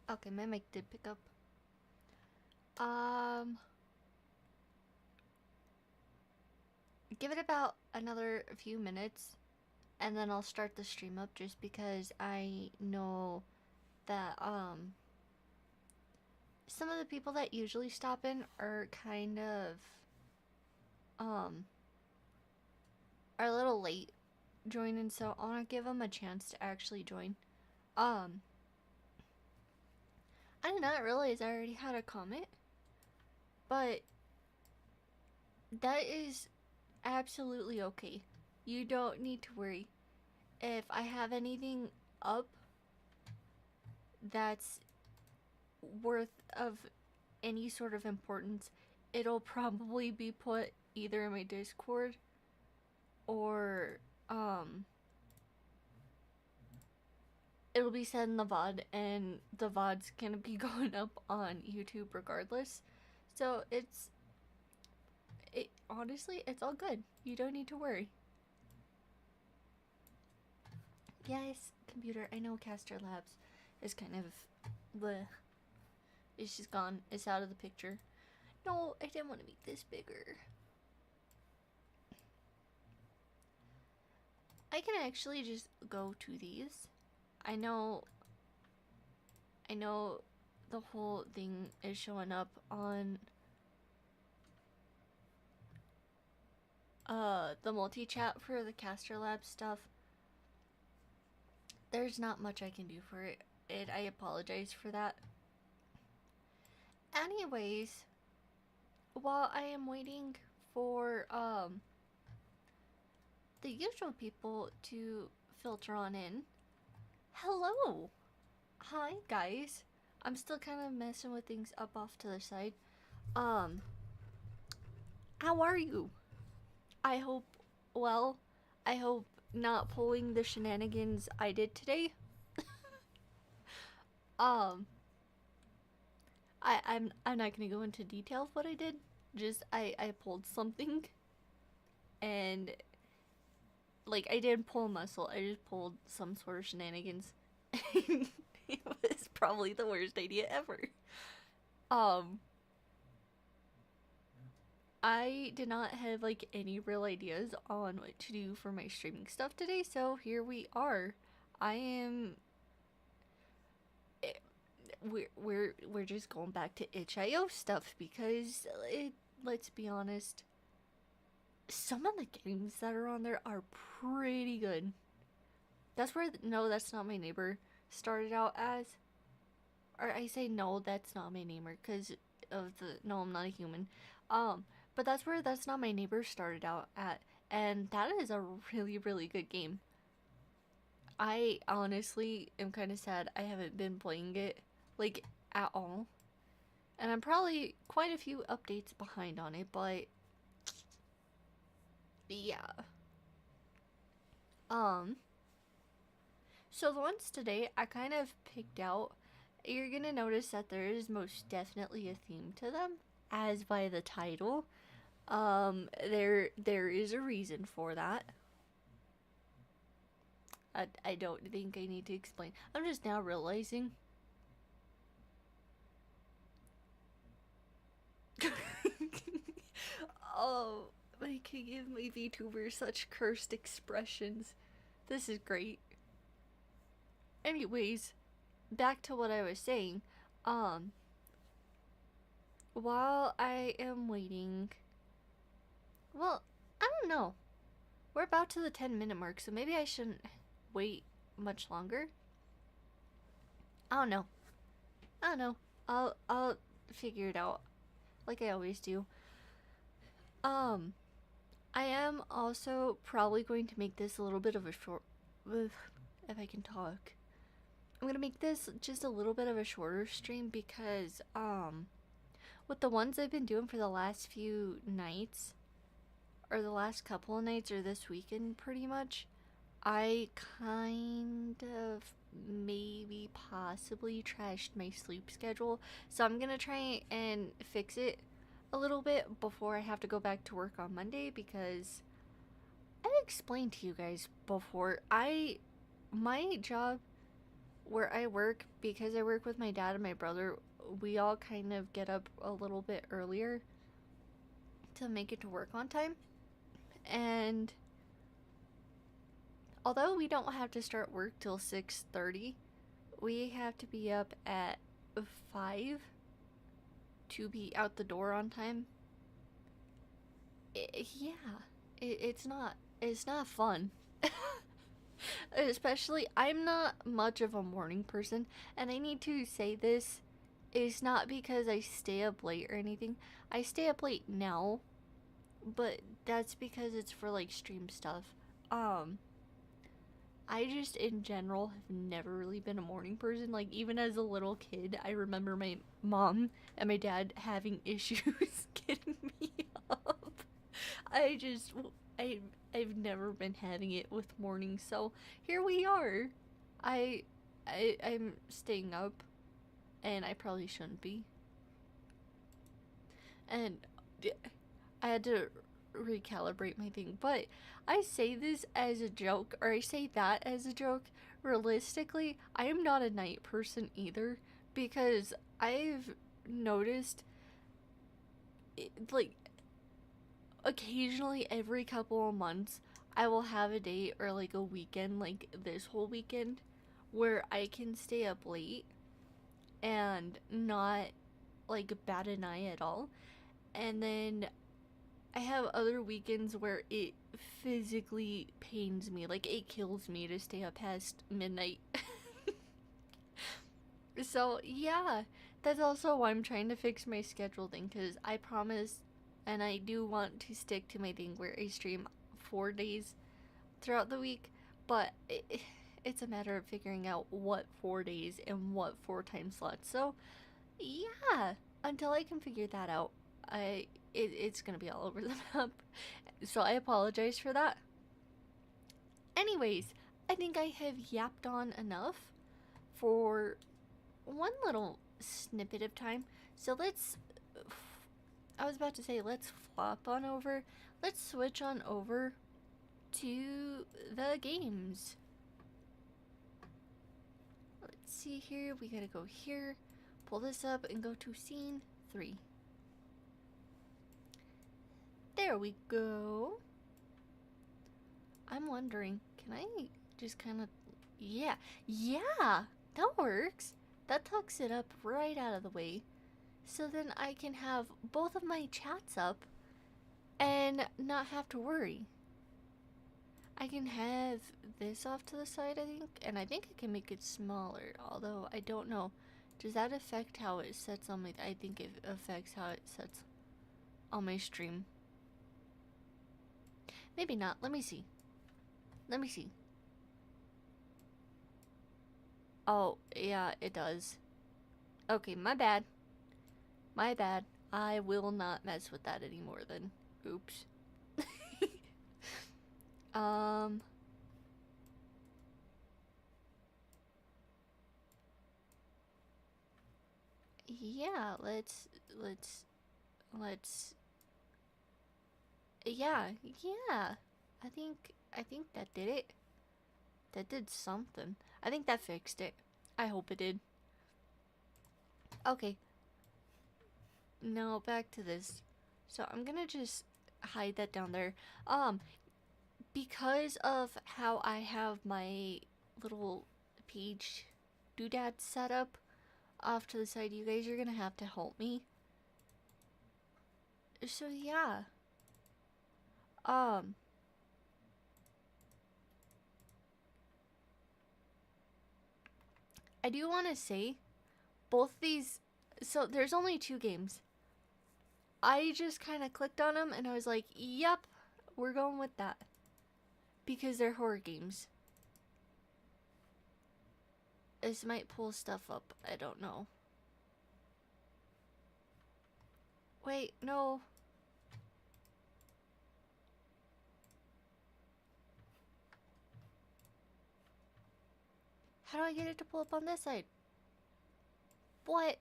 Okay, my mic did pick up. Um, give it about another few minutes, and then I'll start the stream up just because I know that, some of the people that usually stop in are kind of, um, are a little late joining, so I want to give them a chance to actually join. Um, I did not realize I already had a comment, but that is absolutely okay. You don't need to worry. If I have anything up that's worth of any sort of importance, it'll probably be put either in my Discord or it'll be said in the VOD, and the VOD's gonna be going up on YouTube regardless. So it honestly, it's all good. You don't need to worry. Yes, computer, I know Caster Labs is kind of bleh. It's just gone. It's out of the picture. No, I didn't want to make this bigger. I can actually just go to these. I know the whole thing is showing up on the multi-chat for the Caster Lab stuff. There's not much I can do for it. I apologize for that. Anyways, while I am waiting for the usual people to filter on in, hello! Hi guys. I'm still kind of messing with things up off to the side. Um, how are you? I hope well. I hope not pulling the shenanigans I did today. um, I'm not gonna go into detail of what I did. Just I pulled something, and like I didn't pull a muscle. I just pulled some sort of shenanigans. It was probably the worst idea ever. Um, I did not have like any real ideas on what to do for my streaming stuff today, so here we are. I am eh, we're just going back to itch.io stuff because let's be honest, some of the games that are on there are pretty good. That's where no, that's not my neighbor started out as. Or I say no, that's not my neighbor because of the no, I'm not a human. But that's where that's not my neighbor started out at, and that is a really really good game. I honestly am kind of sad I haven't been playing it like at all, and I'm probably quite a few updates behind on it, but yeah. Um, so the ones today I kind of picked out. You're gonna notice that there is most definitely a theme to them, as by the title. There is a reason for that. I don't think I need to explain. I'm just now realizing. Oh, I can give my VTuber such cursed expressions. This is great. Anyways, back to what I was saying. Um, while I am waiting, well, I don't know. We're about to the 10-minute mark, so maybe I shouldn't wait much longer. I don't know. I don't know. I'll figure it out like I always do. Um, I am also probably going to make this a little bit of a short if I can talk. I'm gonna make this just a little bit of a shorter stream because with the ones I've been doing for the last few nights, or the last couple of nights, or this weekend pretty much, I kind of maybe possibly trashed my sleep schedule. So I'm gonna try and fix it a little bit before I have to go back to work on Monday, because I explained to you guys before, my job where I work, because I work with my dad and my brother, we all kind of get up a little bit earlier to make it to work on time. And although we don't have to start work till 6:30, we have to be up at 5 to be out the door on time. Yeah, it's not fun. Especially, I'm not much of a morning person, and I need to say this is not because I stay up late or anything. I stay up late now, but that's because it's for like stream stuff. Um, I just in general have never really been a morning person. Like, even as a little kid, I remember my mom and my dad having issues getting me up. I just, I, I've never been having it with mornings, so here we are. I, I'm staying up, and I probably shouldn't be. And I had to recalibrate my thing, but I say this as a joke, or I say that as a joke. Realistically, I am not a night person either, because I've noticed, like, occasionally every couple of months, I will have a day or like a weekend, like this whole weekend, where I can stay up late and not like bat an eye at all. And then I have other weekends where it physically pains me, like it kills me to stay up past midnight. So, yeah, that's also why I'm trying to fix my schedule thing, because I promise, and I do want to stick to my thing where I stream 4 days throughout the week, but it's a matter of figuring out what 4 days and what 4 time slots. So, yeah, until I can figure that out, it's gonna be all over the map. So I apologize for that. Anyways, I think I have yapped on enough for one little snippet of time. So I was about to say, let's flop on over. Let's switch on over to the games. Let's see here. We gotta go here, pull this up, and go to scene 3. There we go. I'm wondering, can I just kind of. Yeah, that works. That tucks it up right out of the way. So then I can have both of my chats up and not have to worry. I can have this off to the side, I think, and I think I can make it smaller, although I don't know. Does that affect how it sets on my. I think it affects how it sets on my stream. Maybe not. Let me see. Oh, yeah, it does. Okay, my bad. I will not mess with that anymore then. Oops. um. Yeah, let's. Yeah. I think that did it. That did something. I think that fixed it. I hope it did. Okay. Now back to this. So I'm gonna just hide that down there. Because of how I have my little page doodad set up off to the side, you guys are gonna have to help me. So yeah. Um I do want to say both these, so there's only 2 games. I just kind of clicked on them and I was like, "Yep, we're going with that." Because they're horror games. This might pull stuff up. I don't know. Wait, no. How do I get it to pull up on this side? What?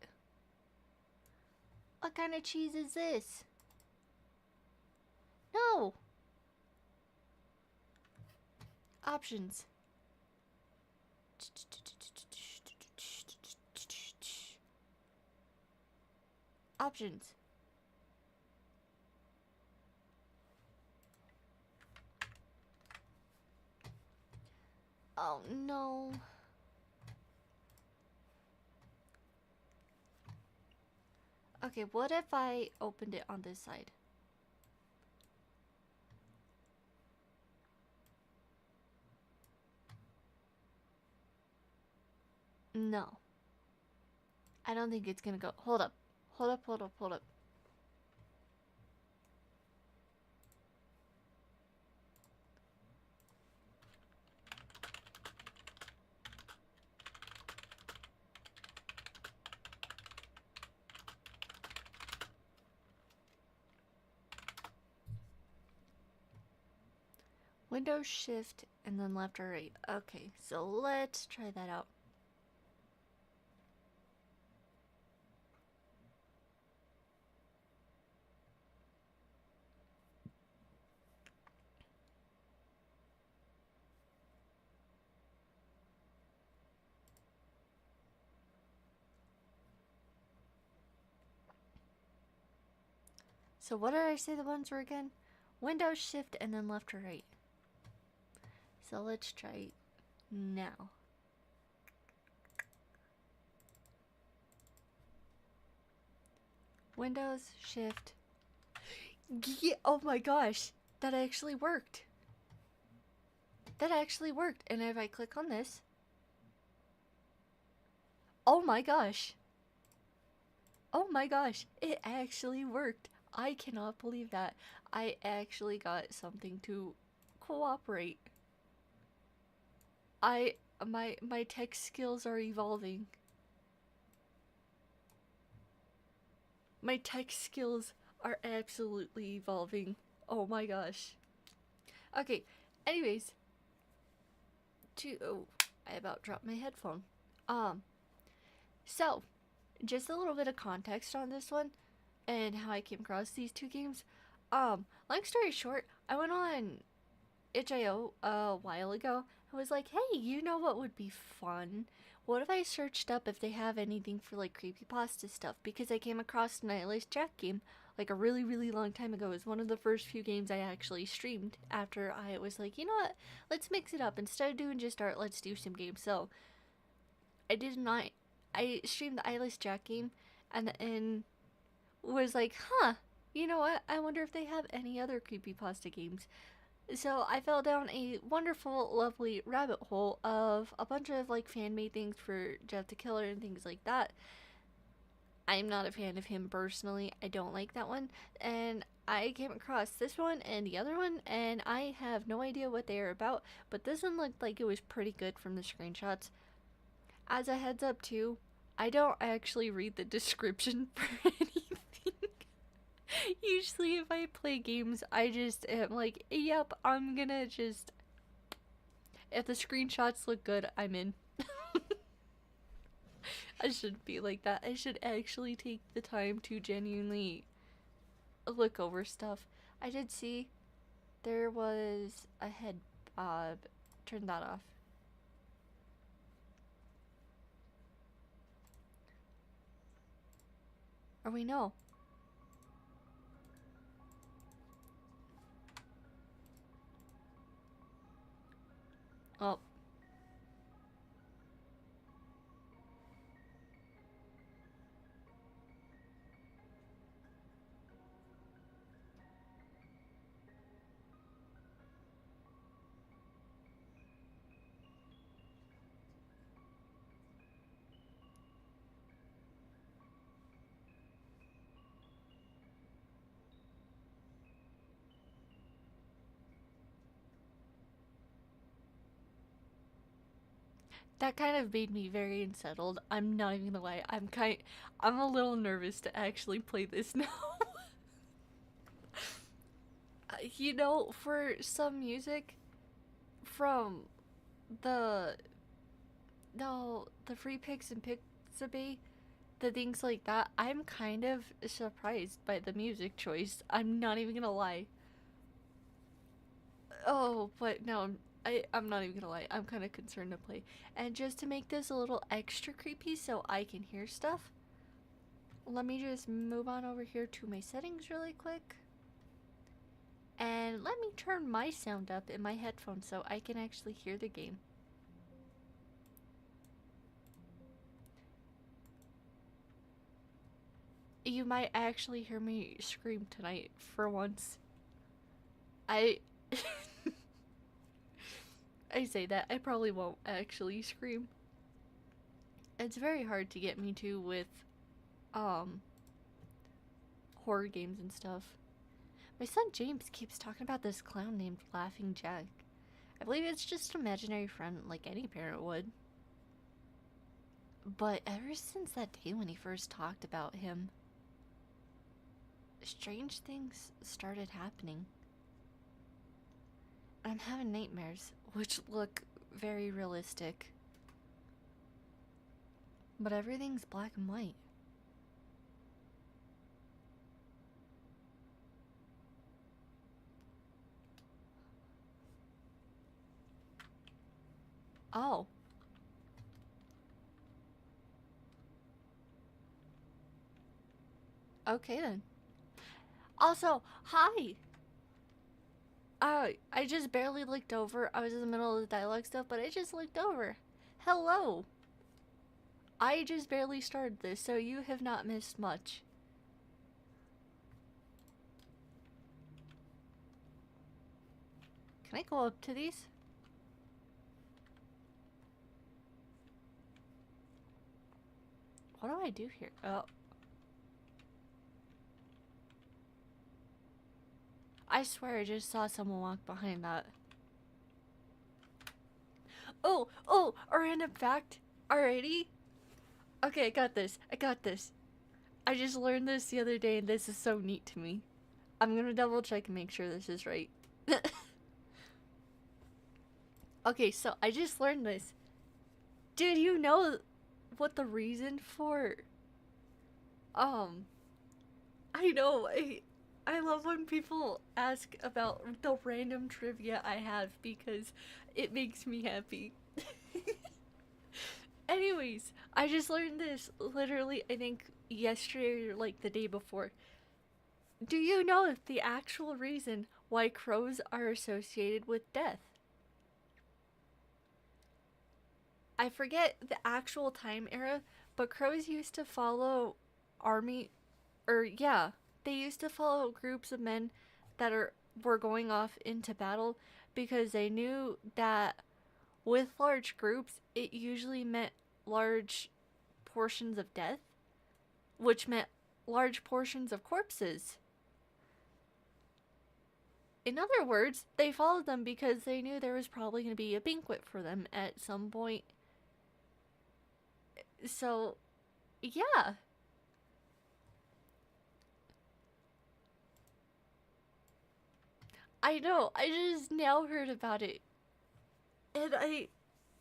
What kind of cheese is this? No. Options. Options. Oh no. Okay, what if I opened it on this side? No. I don't think it's gonna go. Hold up. Hold up, hold up, hold up. Windows Shift and then left or right. Okay, so let's try that out. So what did I say the ones were again? Windows Shift and then left or right. So let's try now. Windows Shift. Yeah, oh my gosh, that actually worked. That actually worked. And if I click on this, oh my gosh. Oh my gosh, it actually worked. I cannot believe that. I actually got something to cooperate. My tech skills are evolving. My tech skills are absolutely evolving. Oh my gosh. Okay, anyways, oh, I about dropped my headphone. So, just a little bit of context on this one and how I came across these two games. Long story short, I went on itch.io a while ago and was like, hey, you know what would be fun? What if I searched up if they have anything for like creepypasta stuff? Because I came across an Nihilist Jack game like a really, really long time ago. It was one of the first few games I actually streamed after I was like, you know what? Let's mix it up. Instead of doing just art, let's do some games. So I did not. I streamed the Nihilist Jack game and was like, huh, you know what? I wonder if they have any other creepypasta games. So I fell down a wonderful, lovely rabbit hole of a bunch of like fan made things for Jeff the Killer and things like that. I'm not a fan of him personally. I don't like that one. And I came across this one and the other one, and I have no idea what they are about. But this one looked like it was pretty good from the screenshots. As a heads up, too, I don't actually read the description for anything. Usually, if I play games, I just am like, yep, I'm gonna just. If the screenshots look good, I'm in. I shouldn't be like that. I should actually take the time to genuinely look over stuff. I did see there was a head bob. Turn that off. Or we know. Oh. That kind of made me very unsettled. I'm not even gonna lie. I'm a little nervous to actually play this now. You know, for some music from the the free picks and Pixabay, the things like that, I'm kind of surprised by the music choice. I'm not even gonna lie. Oh, but no, I'm not even gonna lie. I'm kind of concerned to play. And just to make this a little extra creepy so I can hear stuff, let me just move on over here to my settings really quick. And let me turn my sound up in my headphones so I can actually hear the game. You might actually hear me scream tonight for once. I I say that, I probably won't actually scream. It's very hard to get me to with horror games and stuff. My son James keeps talking about this clown named Laughing Jack. I believe it's just an imaginary friend like any parent would. But ever since that day when he first talked about him, strange things started happening. I'm having nightmares, which look very realistic. But everything's black and white. Oh. Okay then. Also, hi! I just barely looked over. I was in the middle of the dialogue stuff, but I just looked over. Hello! I just barely started this, so you have not missed much. Can I go up to these? What do I do here? Oh. I swear I just saw someone walk behind that. Oh, a random fact. Alrighty. Okay, I got this. I just learned this the other day and this is so neat to me. I'm gonna double check and make sure this is right. Okay, so I just learned this. Did you know what the reason for... I know, I love when people ask about the random trivia I have because it makes me happy. Anyways, I just learned this literally, I think, yesterday or like the day before. Do you know the actual reason why crows are associated with death? I forget the actual time era, but crows used to follow army, or yeah, they used to follow groups of men that were going off into battle because they knew that with large groups, it usually meant large portions of death, which meant large portions of corpses. In other words, they followed them because they knew there was probably going to be a banquet for them at some point. So, yeah. I know, I just now heard about it. And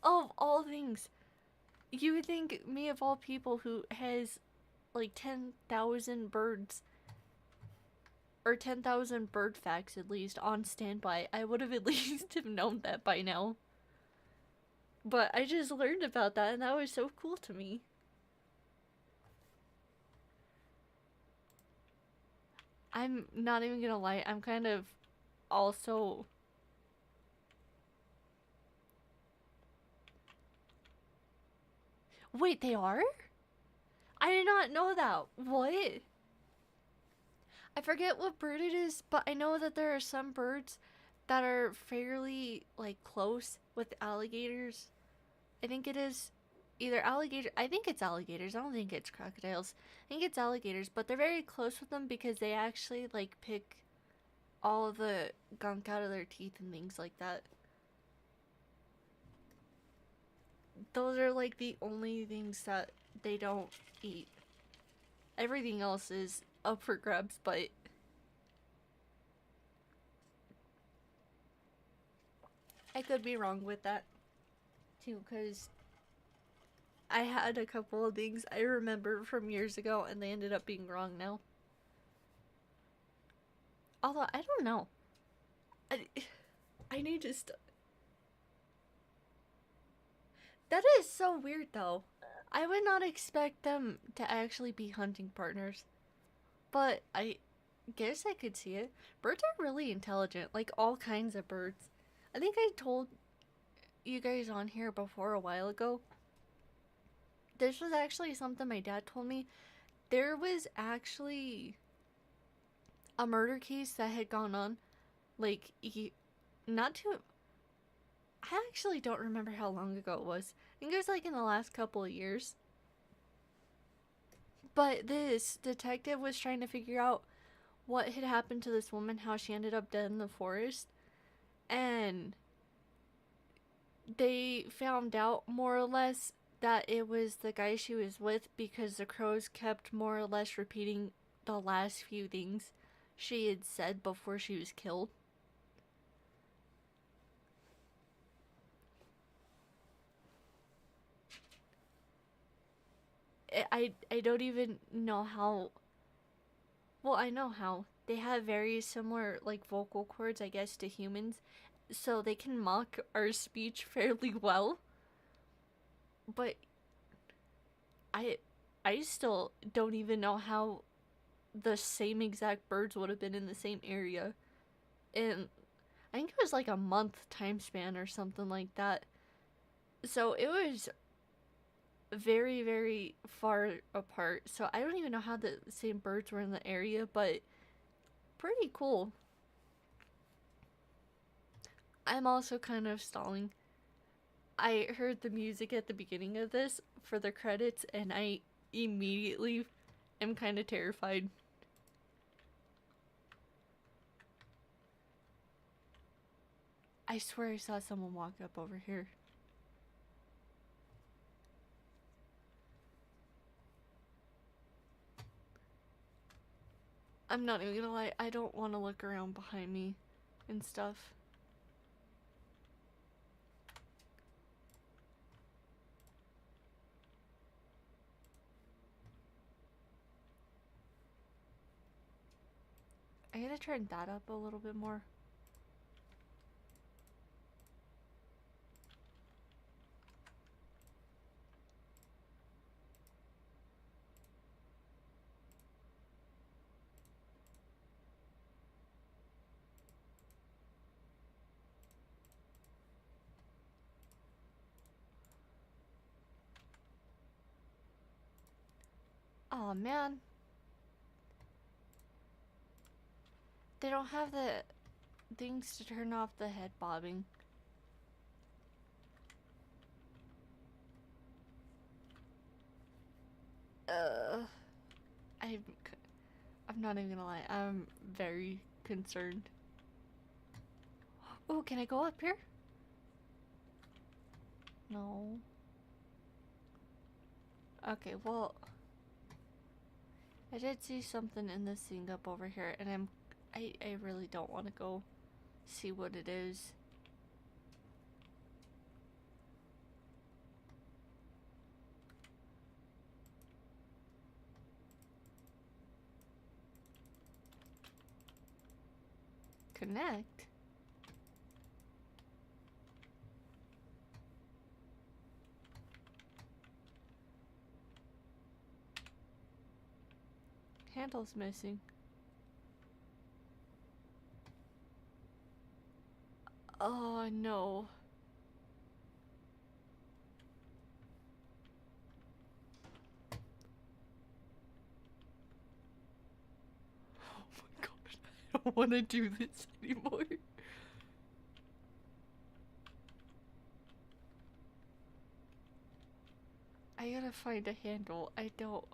of all things, you would think me of all people who has like 10,000 birds, or 10,000 bird facts at least, on standby, I would have at least have known that by now. But I just learned about that and that was so cool to me. I'm not even gonna lie, I'm kind of also... Wait, they are? I did not know that. What? I forget what bird it is, but I know that there are some birds that are fairly, like, close with alligators. I think it is either alligator. I think it's alligators. I don't think it's crocodiles. I think it's alligators, but they're very close with them because they actually, like, pick all of the gunk out of their teeth and things like that. Those are, like, the only things that they don't eat. Everything else is up for grabs, but I could be wrong with that too, because I had a couple of things I remember from years ago and they ended up being wrong now. Although, I don't know. I need to that is so weird though. I would not expect them to actually be hunting partners, but I guess I could see it. Birds are really intelligent, like all kinds of birds. I think I told you guys on here before a while ago. This was actually something my dad told me. There was actually a murder case that had gone on. Like, not too. I actually don't remember how long ago it was. I think it was like in the last couple of years. But this detective was trying to figure out what had happened to this woman, how she ended up dead in the forest. And they found out more or less that it was the guy she was with because the crows kept more or less repeating the last few things she had said before she was killed. I don't even know how. Well, I know how. They have very similar, like, vocal cords, I guess, to humans. So they can mock our speech fairly well. But I I still don't even know how the same exact birds would have been in the same area. And I think it was like a month time span or something like that. So it was very, very far apart. So I don't even know how the same birds were in the area, but pretty cool. I'm also kind of stalling. I heard the music at the beginning of this for the credits, and I immediately am kind of terrified. I swear I saw someone walk up over here. I'm not even gonna lie, I don't want to look around behind me and stuff. I gotta turn that up a little bit more. Oh man. They don't have the things to turn off the head bobbing. Uh, I'm, I'm not even gonna lie, I'm very concerned. Oh, can I go up here? No. Okay, well, I did see something in this thing up over here, and I really don't want to go see what it is. Connect? Handle's missing. Oh no. Oh my god, I don't want to do this anymore. I gotta find a handle. I don't.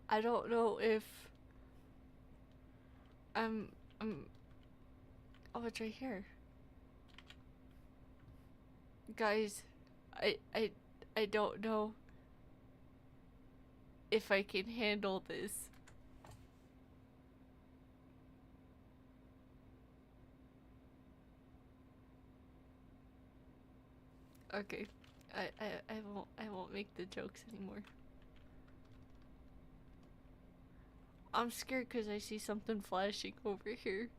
I don't know if I'm. Oh, it's right here. Guys, I, I, I don't know if I can handle this. Okay, I won't make the jokes anymore. I'm scared because I see something flashing over here.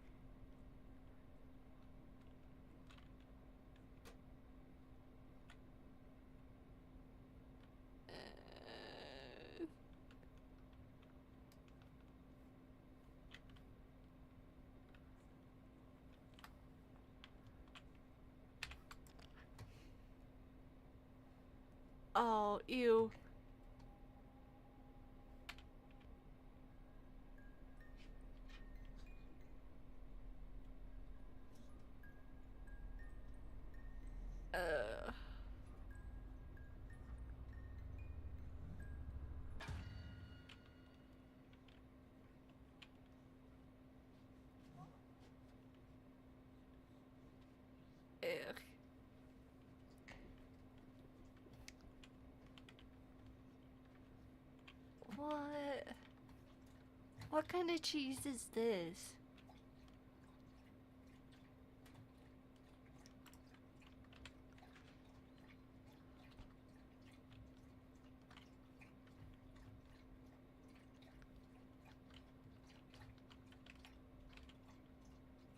Oh, ew. Uh. Ugh. What? What kind of cheese is this?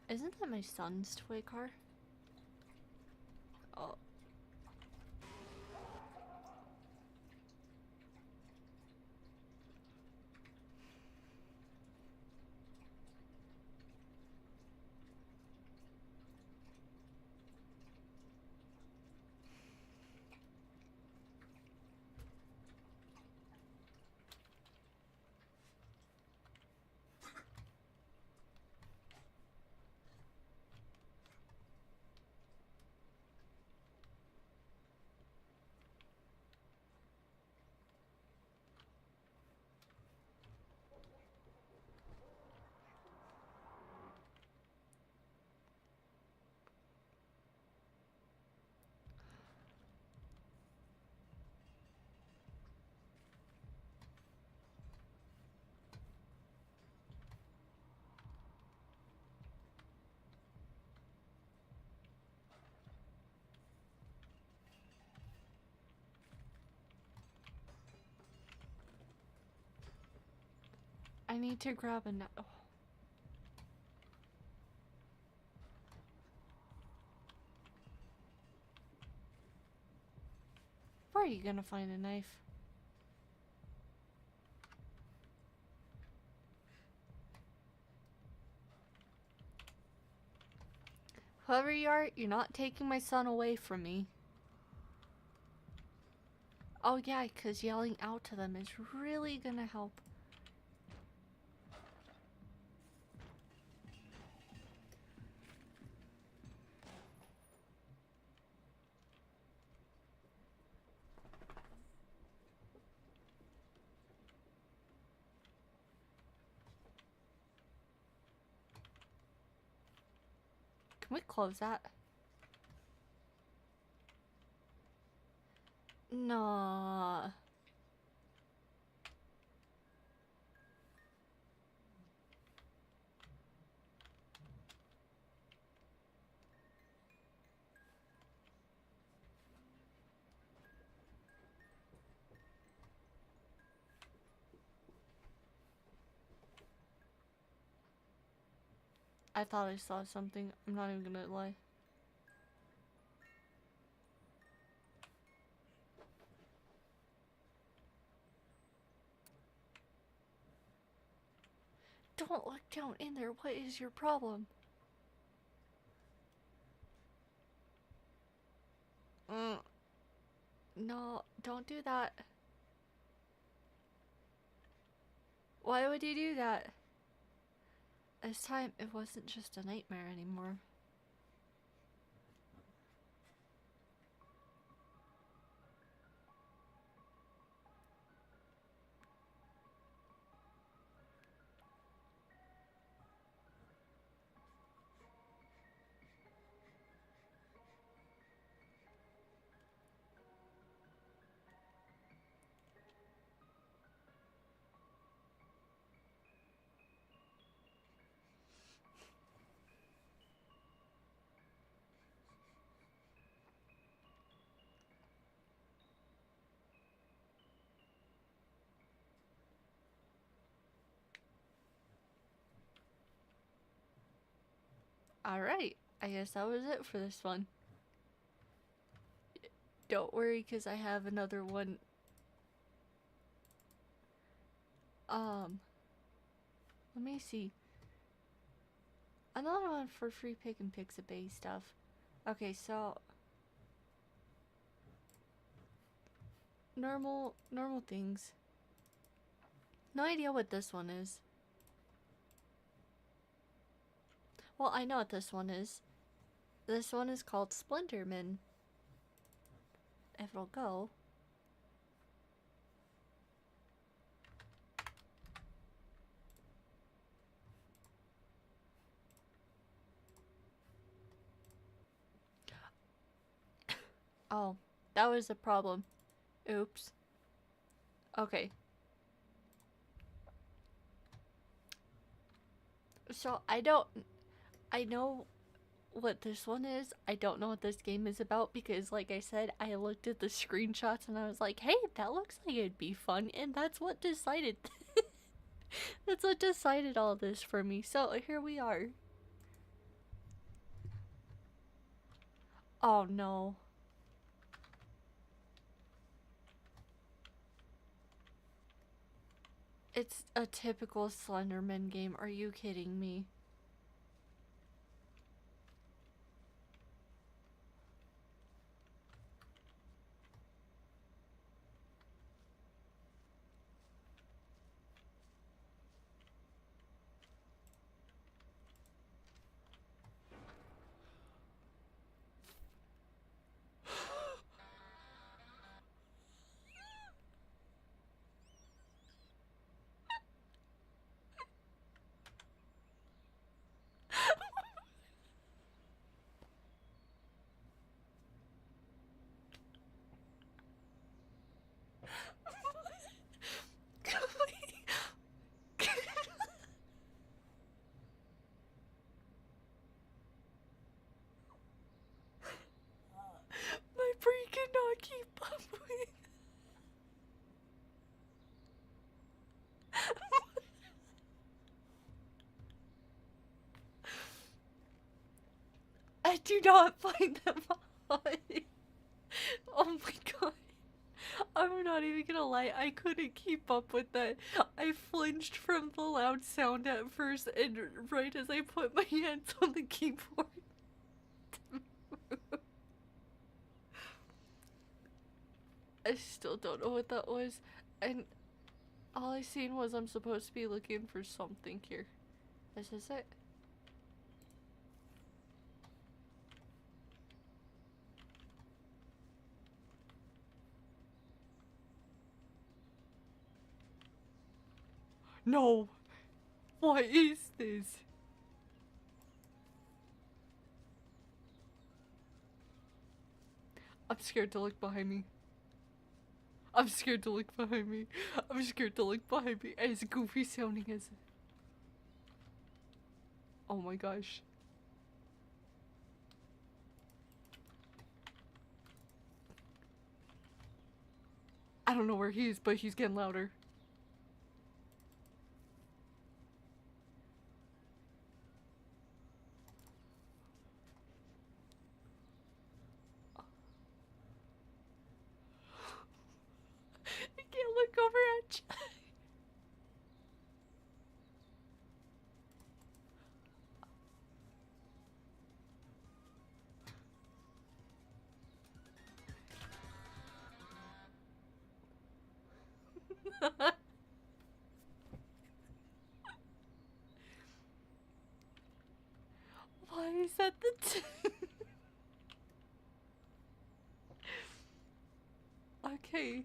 Isn't that my son's toy car? Oh. I need to grab a nut. Oh. Where are you gonna find a knife? Whoever you are, you're not taking my son away from me. Oh yeah, because yelling out to them is really gonna help. Can we close that? No. I thought I saw something. I'm not even gonna lie. Don't look down in there. What is your problem? No, don't do that. Why would you do that? This time, it wasn't just a nightmare anymore. Alright, I guess that was it for this one. Don't worry, because I have another one. Let me see. Another one for free pick and Pixabay stuff. Okay, so normal things. No idea what this one is. Well, I know what this one is. This one is called Splinterman. If it'll go. Oh, that was the problem. Oops. Okay. So I know what this one is. I don't know what this game is about because, like I said, I looked at the screenshots and I was like, hey, that looks like it'd be fun, and that's what decided. That's what decided all this for me. So here we are. Oh no. It's a typical Slenderman game. Are you kidding me? My brain cannot keep up with. I do not find them funny. Oh my god. I'm not even gonna lie, I couldn't keep up with that. I flinched from the loud sound at first, and right as I put my hands on the keyboard. I still don't know what that was, and all I seen was I'm supposed to be looking for something here. Is this it? No! What is this? I'm scared to look behind me. I'm scared to look behind me. I'm scared to look behind me. As goofy sounding as. Oh my gosh. I don't know where he is, but he's getting louder. I can't look over at you. Why is that the Okay.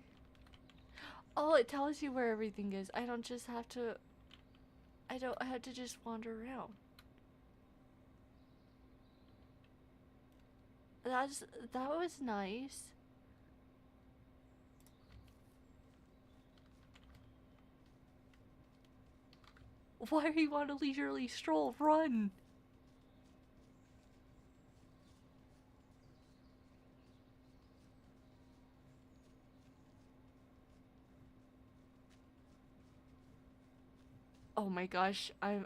Oh, it tells you where everything is. I don't just have to. I don't have to just wander around. That was nice. Why do you want to leisurely stroll? Run! Oh my gosh, I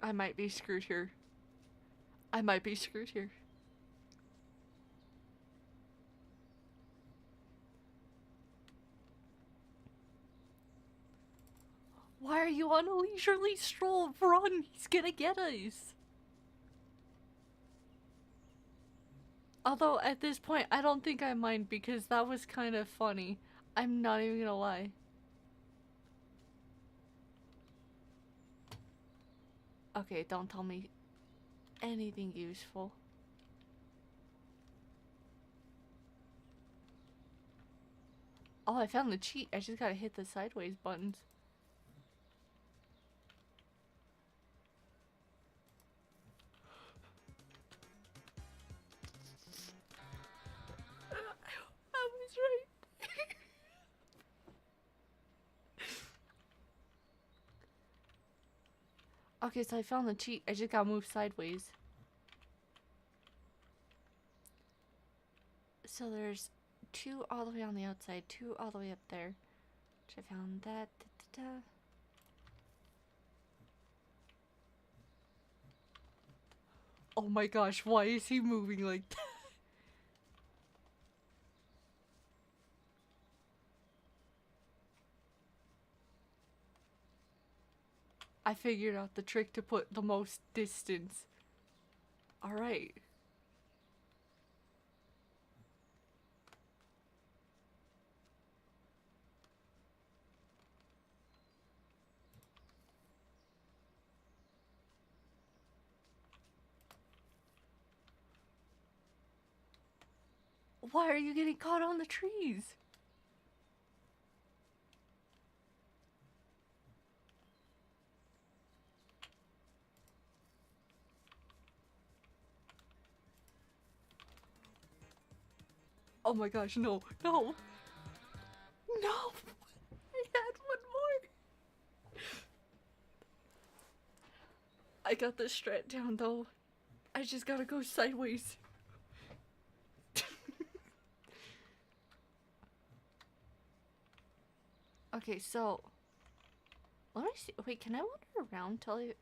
I might be screwed here. I might be screwed here. Why are you on a leisurely stroll? Run! He's gonna get us! Although, at this point, I don't think I mind because that was kind of funny. I'm not even gonna lie. Okay, don't tell me anything useful. Oh, I found the cheat. I just gotta hit the sideways buttons. I was right. Okay, so I found the cheat. I just gotta move sideways. So there's 2 all the way on the outside, 2 all the way up there. Which I found that. Da, da, da. Oh my gosh, why is he moving like that? I figured out the trick to put the most distance. Alright. Why are you getting caught on the trees? Oh my gosh, no, no. No! I had one more. I got the strat down though. I just gotta go sideways. Okay, so let me see. Wait, can I wander around till I...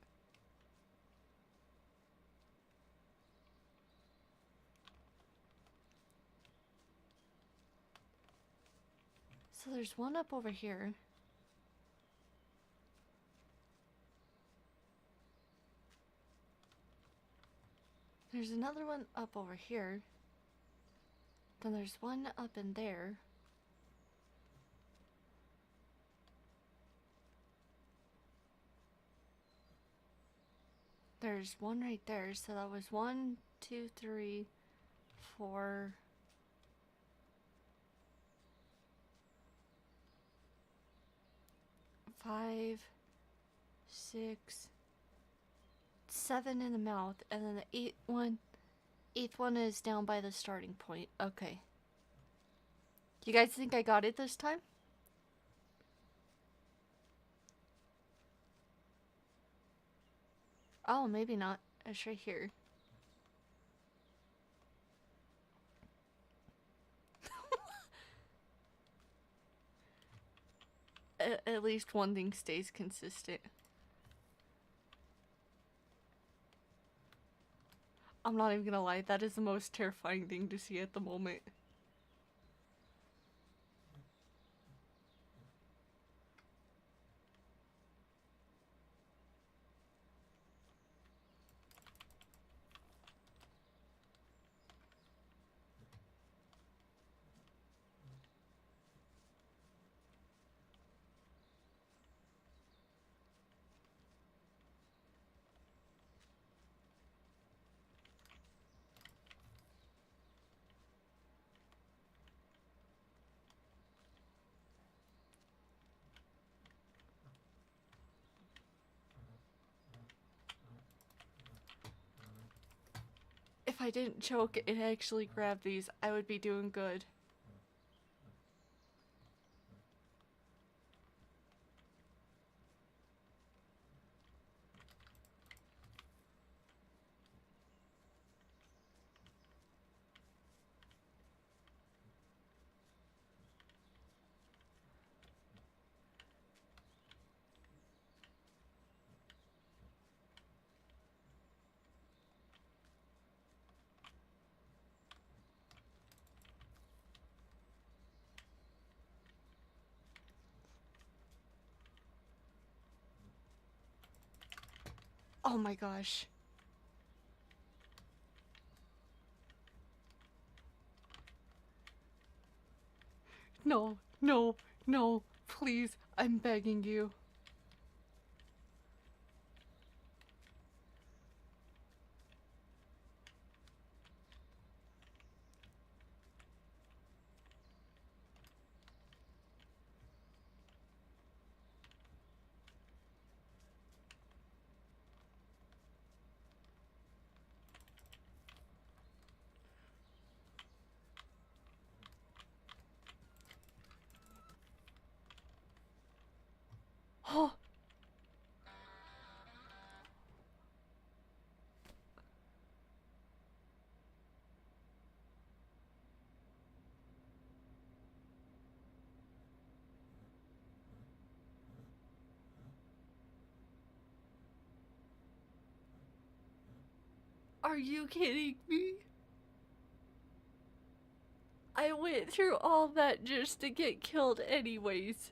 So there's one up over here. There's another one up over here. Then there's one up in there. There's one right there. So that was 1, 2, 3, 4. 5, 6, 7 in the mouth, and then the eighth one is down by the starting point. Okay. You guys think I got it this time? Oh, maybe not. It's right here. At least one thing stays consistent. I'm not even gonna lie, that is the most terrifying thing to see at the moment. If I didn't choke and actually grab these, I would be doing good. Oh my gosh. No, no, no, please, I'm begging you. Oh, are you kidding me? I went through all that just to get killed anyways.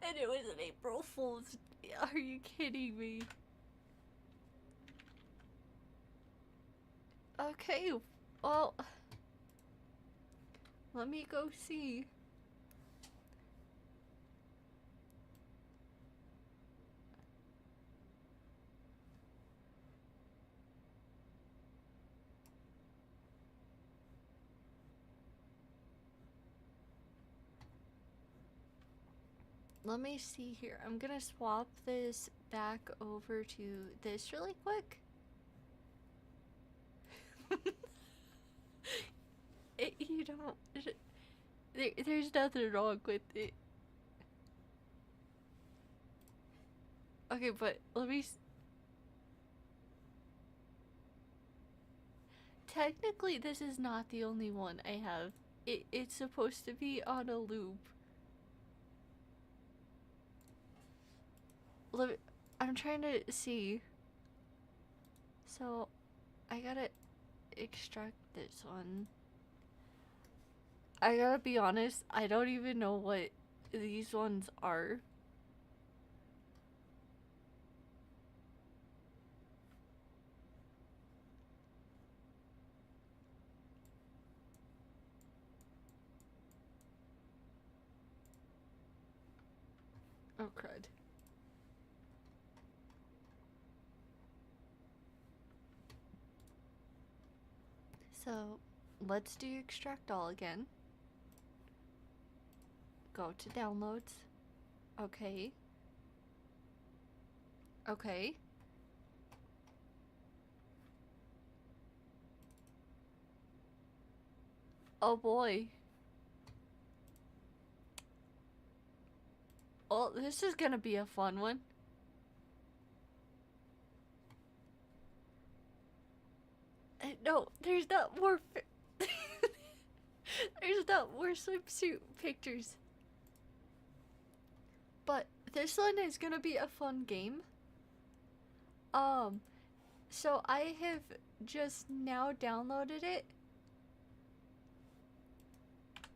And it was an April Fool's. Are you kidding me? Okay, well, let me go see. Let me see here. I'm gonna swap this back over to this really quick. You don't. There's nothing wrong with it. Okay, but let me. Technically, this is not the only one I have. It's supposed to be on a loop. I'm trying to see. So, I gotta extract this one. I gotta be honest, I don't even know what these ones are. Oh, crud. So, let's do extract all again. Go to downloads. Okay. Okay. Oh boy. Well, this is gonna be a fun one. No, there's not more. There's not more swimsuit pictures. But this one is gonna be a fun game. So I have just now downloaded it.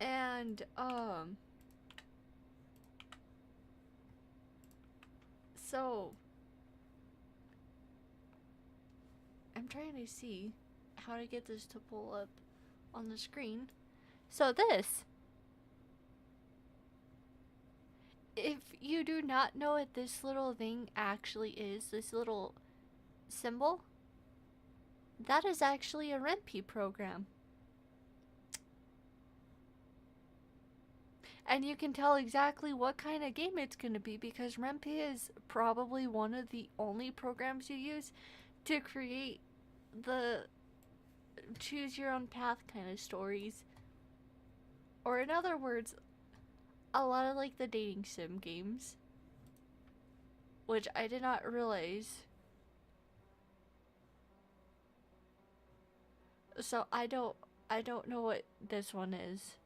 And, so I'm trying to see how to get this to pull up on the screen. So this, if you do not know what this little thing actually is, this little symbol, that is actually a REMP program. And you can tell exactly what kind of game it's going to be because REMP is probably one of the only programs you use to create the choose your own path kind of stories. Or in other words, a lot of like the dating sim games. Which I did not realize. So I don't know what this one is.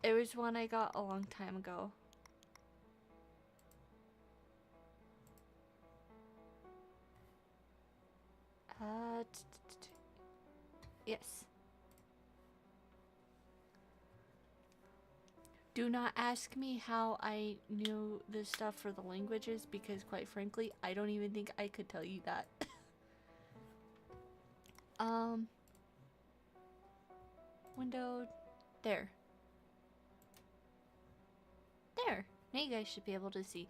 It was one I got a long time ago. Yes. Do not ask me how I knew this stuff for the languages because, quite frankly, I don't even think I could tell you that. um, window, there. There. Now you guys should be able to see.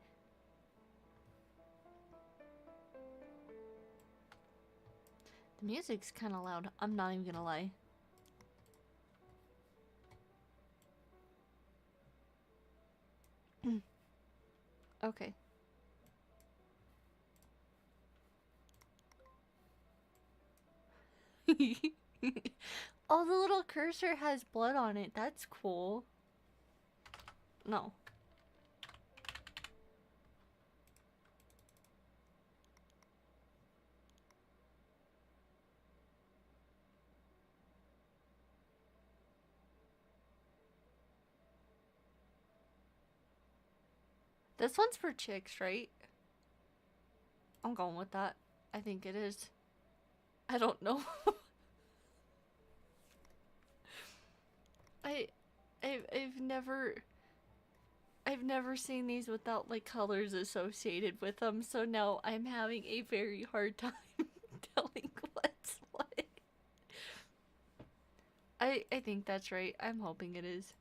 The music's kind of loud. I'm not even gonna lie. Okay. Oh, the little cursor has blood on it. That's cool. No. This one's for chicks, right? I'm going with that. I think it is. I don't know. I, I've never seen these without like colors associated with them, so now I'm having a very hard time telling what's what. I think that's right. I'm hoping it is.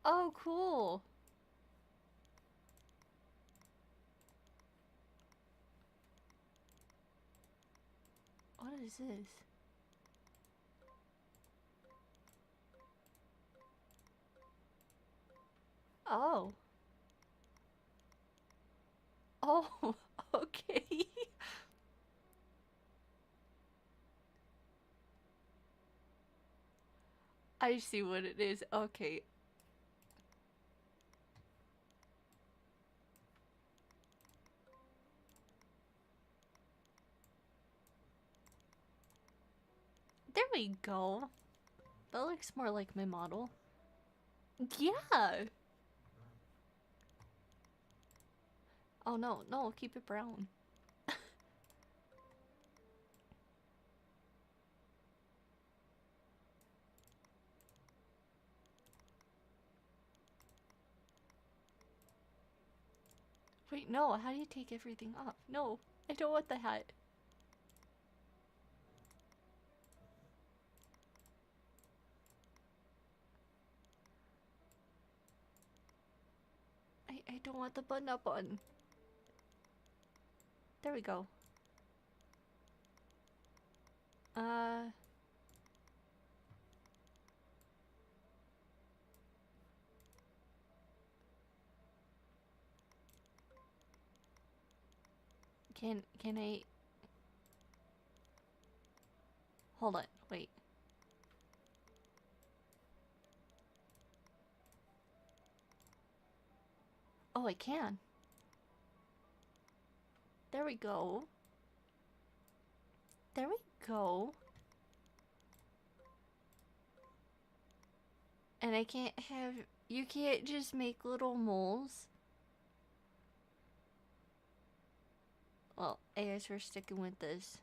Oh, cool. What is this? Oh. Oh, okay. I see what it is. Okay. There we go. That looks more like my model. Yeah. Oh no, no, keep it brown. Wait, no, how do you take everything off? No, I don't want the hat. I don't want the button up on. There we go. Uh... Can I... Hold on, wait. Oh, I can. There we go. There we go. And I can't have... You can't just make little moles? Well, I guess we're sticking with this.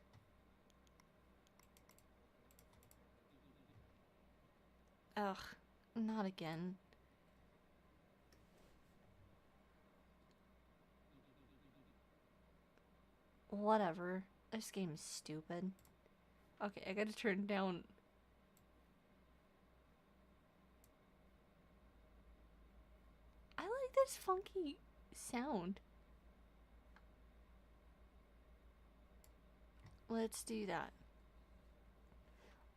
Ugh, not again. Whatever. This game is stupid. Okay, I gotta turn down... I like this funky sound. Let's do that.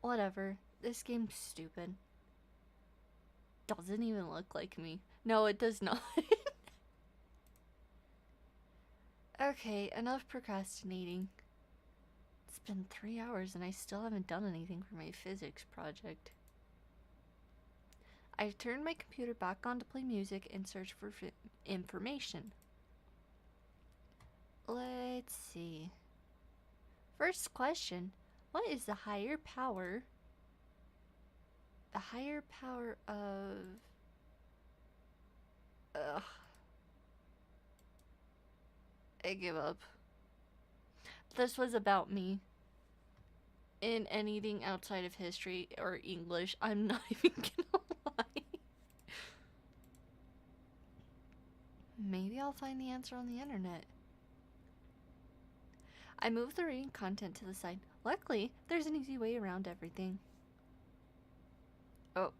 Whatever. This game's stupid. Doesn't even look like me. No, it does not. Okay, enough procrastinating. It's been 3 hours and I still haven't done anything for my physics project. I've turned my computer back on to play music and search for information. Let's see. First question. What is the higher power? The higher power of... Ugh. I give up. This was about me. in anything outside of history or English. I'm not even gonna lie. Maybe I'll find the answer on the internet. I moved the reading content to the side. Luckily, there's an easy way around everything. Oh,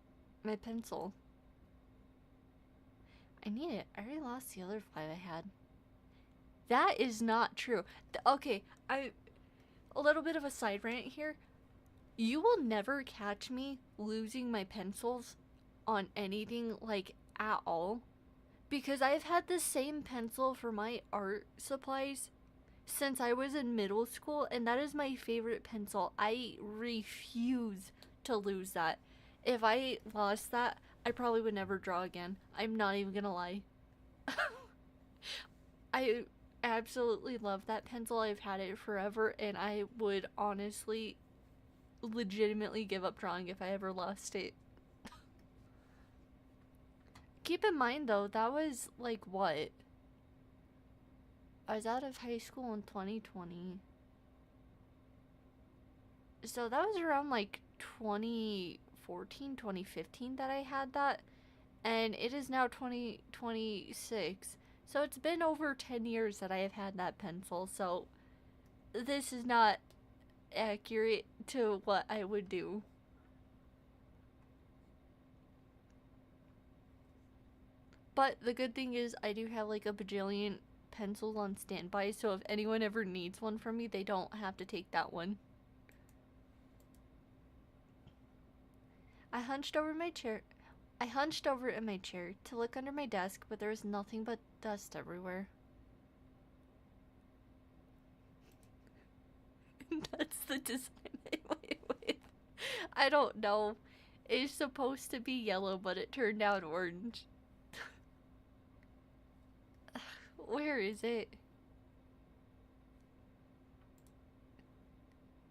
my pencil. I need it. I already lost the other 5 I had. That is not true. Okay, a little bit of a side rant here. You will never catch me losing my pencils on anything, like, at all. Because I've had the same pencil for my art supplies since I was in middle school, and that is my favorite pencil. I refuse to lose that. If I lost that, I probably would never draw again. I'm not even gonna lie. I absolutely love that pencil. I've had it forever, and I would honestly, legitimately give up drawing if I ever lost it. Keep in mind, though, that was like what? I was out of high school in 2020. So that was around like 2014, 2015 that I had that. And it is now 2026. So it's been over 10 years that I have had that pencil. So this is not accurate to what I would do. But the good thing is I do have like a bajillion pencils on standby. So if anyone ever needs one from me, they don't have to take that one. I hunched over in my chair to look under my desk, but there was nothing but dust everywhere. That's the design I went with. I don't know. It's supposed to be yellow, but it turned out orange. Where is it?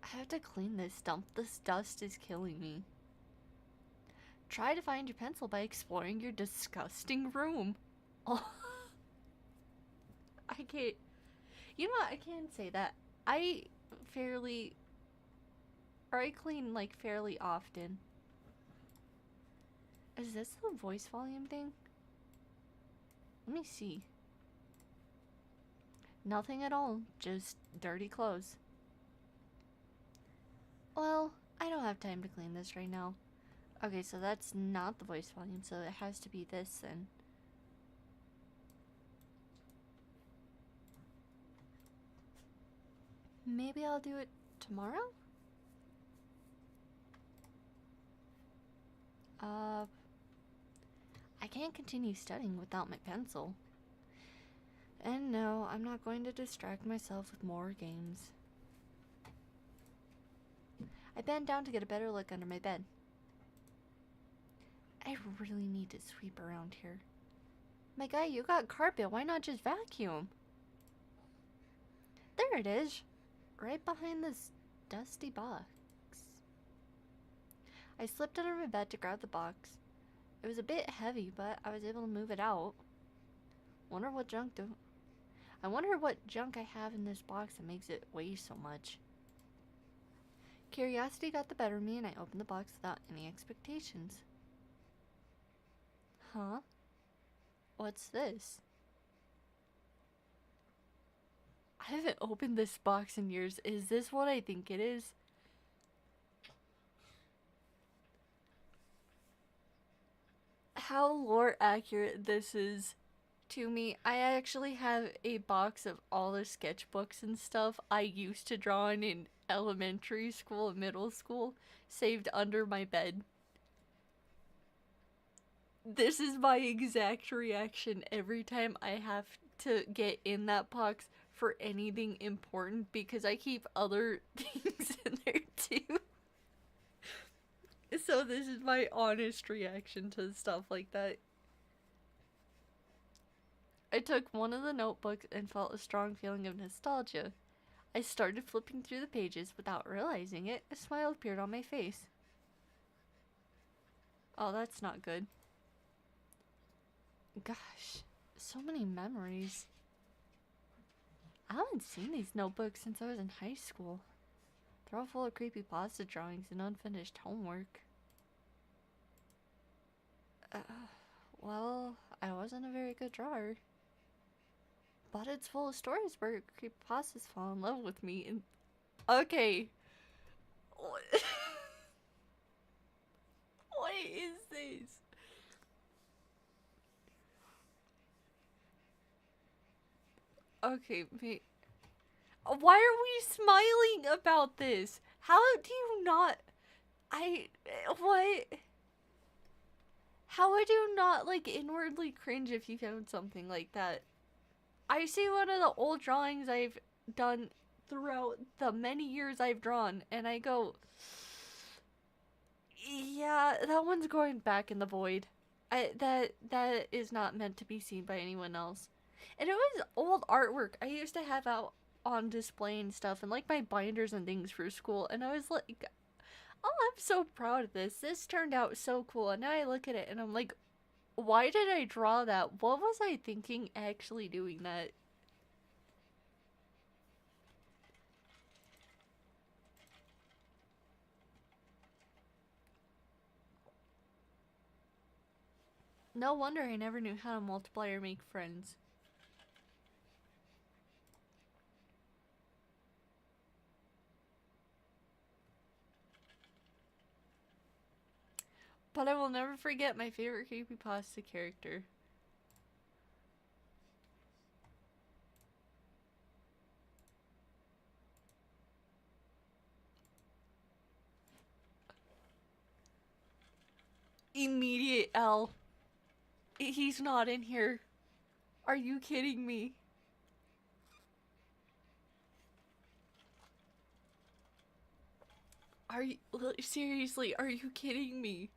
I have to clean this dump. This dust is killing me. Try to find your pencil by exploring your disgusting room. Oh. I can't. You know what? I can't say that. I clean like fairly often. Is this the voice volume thing? Let me see. Nothing at all. Just dirty clothes. Well, I don't have time to clean this right now. Okay, so that's not the voice volume, so it has to be this then. Maybe I'll do it tomorrow? I can't continue studying without my pencil. And no, I'm not going to distract myself with more games. I bend down to get a better look under my bed. I really need to sweep around here. My guy, you got carpet. Why not just vacuum? There it is. Right behind this dusty box. I slipped under my bed to grab the box. It was a bit heavy, but I was able to move it out. I wonder what junk I have in this box that makes it weigh so much. Curiosity got the better of me, and I opened the box without any expectations. Huh? What's this? I haven't opened this box in years. Is this what I think it is? How lore accurate this is to me. I actually have a box of all the sketchbooks and stuff I used to draw in elementary school and middle school saved under my bed. This is my exact reaction every time I have to get in that box for anything important because I keep other things in there too. So this is my honest reaction to stuff like that. I took one of the notebooks and felt a strong feeling of nostalgia. I started flipping through the pages without realizing it. A smile appeared on my face. Oh, that's not good. Gosh, so many memories. I haven't seen these notebooks since I was in high school. They're all full of creepypasta drawings and unfinished homework. Uh, well, I wasn't a very good drawer. But it's full of stories where creepypastas fall in love with me and... Okay. What is this? Okay, why are we smiling about this? How do you not... What? How would you not, like, inwardly cringe if you found something like that? I see one of the old drawings I've done throughout the many years I've drawn, and I go... Yeah, that one's going back in the void. That is not meant to be seen by anyone else. And it was old artwork I used to have out on display and stuff, and like my binders and things for school, and I was like, oh, I'm so proud of this. This turned out so cool. And now I look at it and I'm like, why did I draw that? What was I thinking actually doing that? No wonder I never knew how to multiply or make friends. But I will never forget my favorite creepypasta character. Immediate L. He's not in here. Are you kidding me? Are you... Seriously, are you kidding me?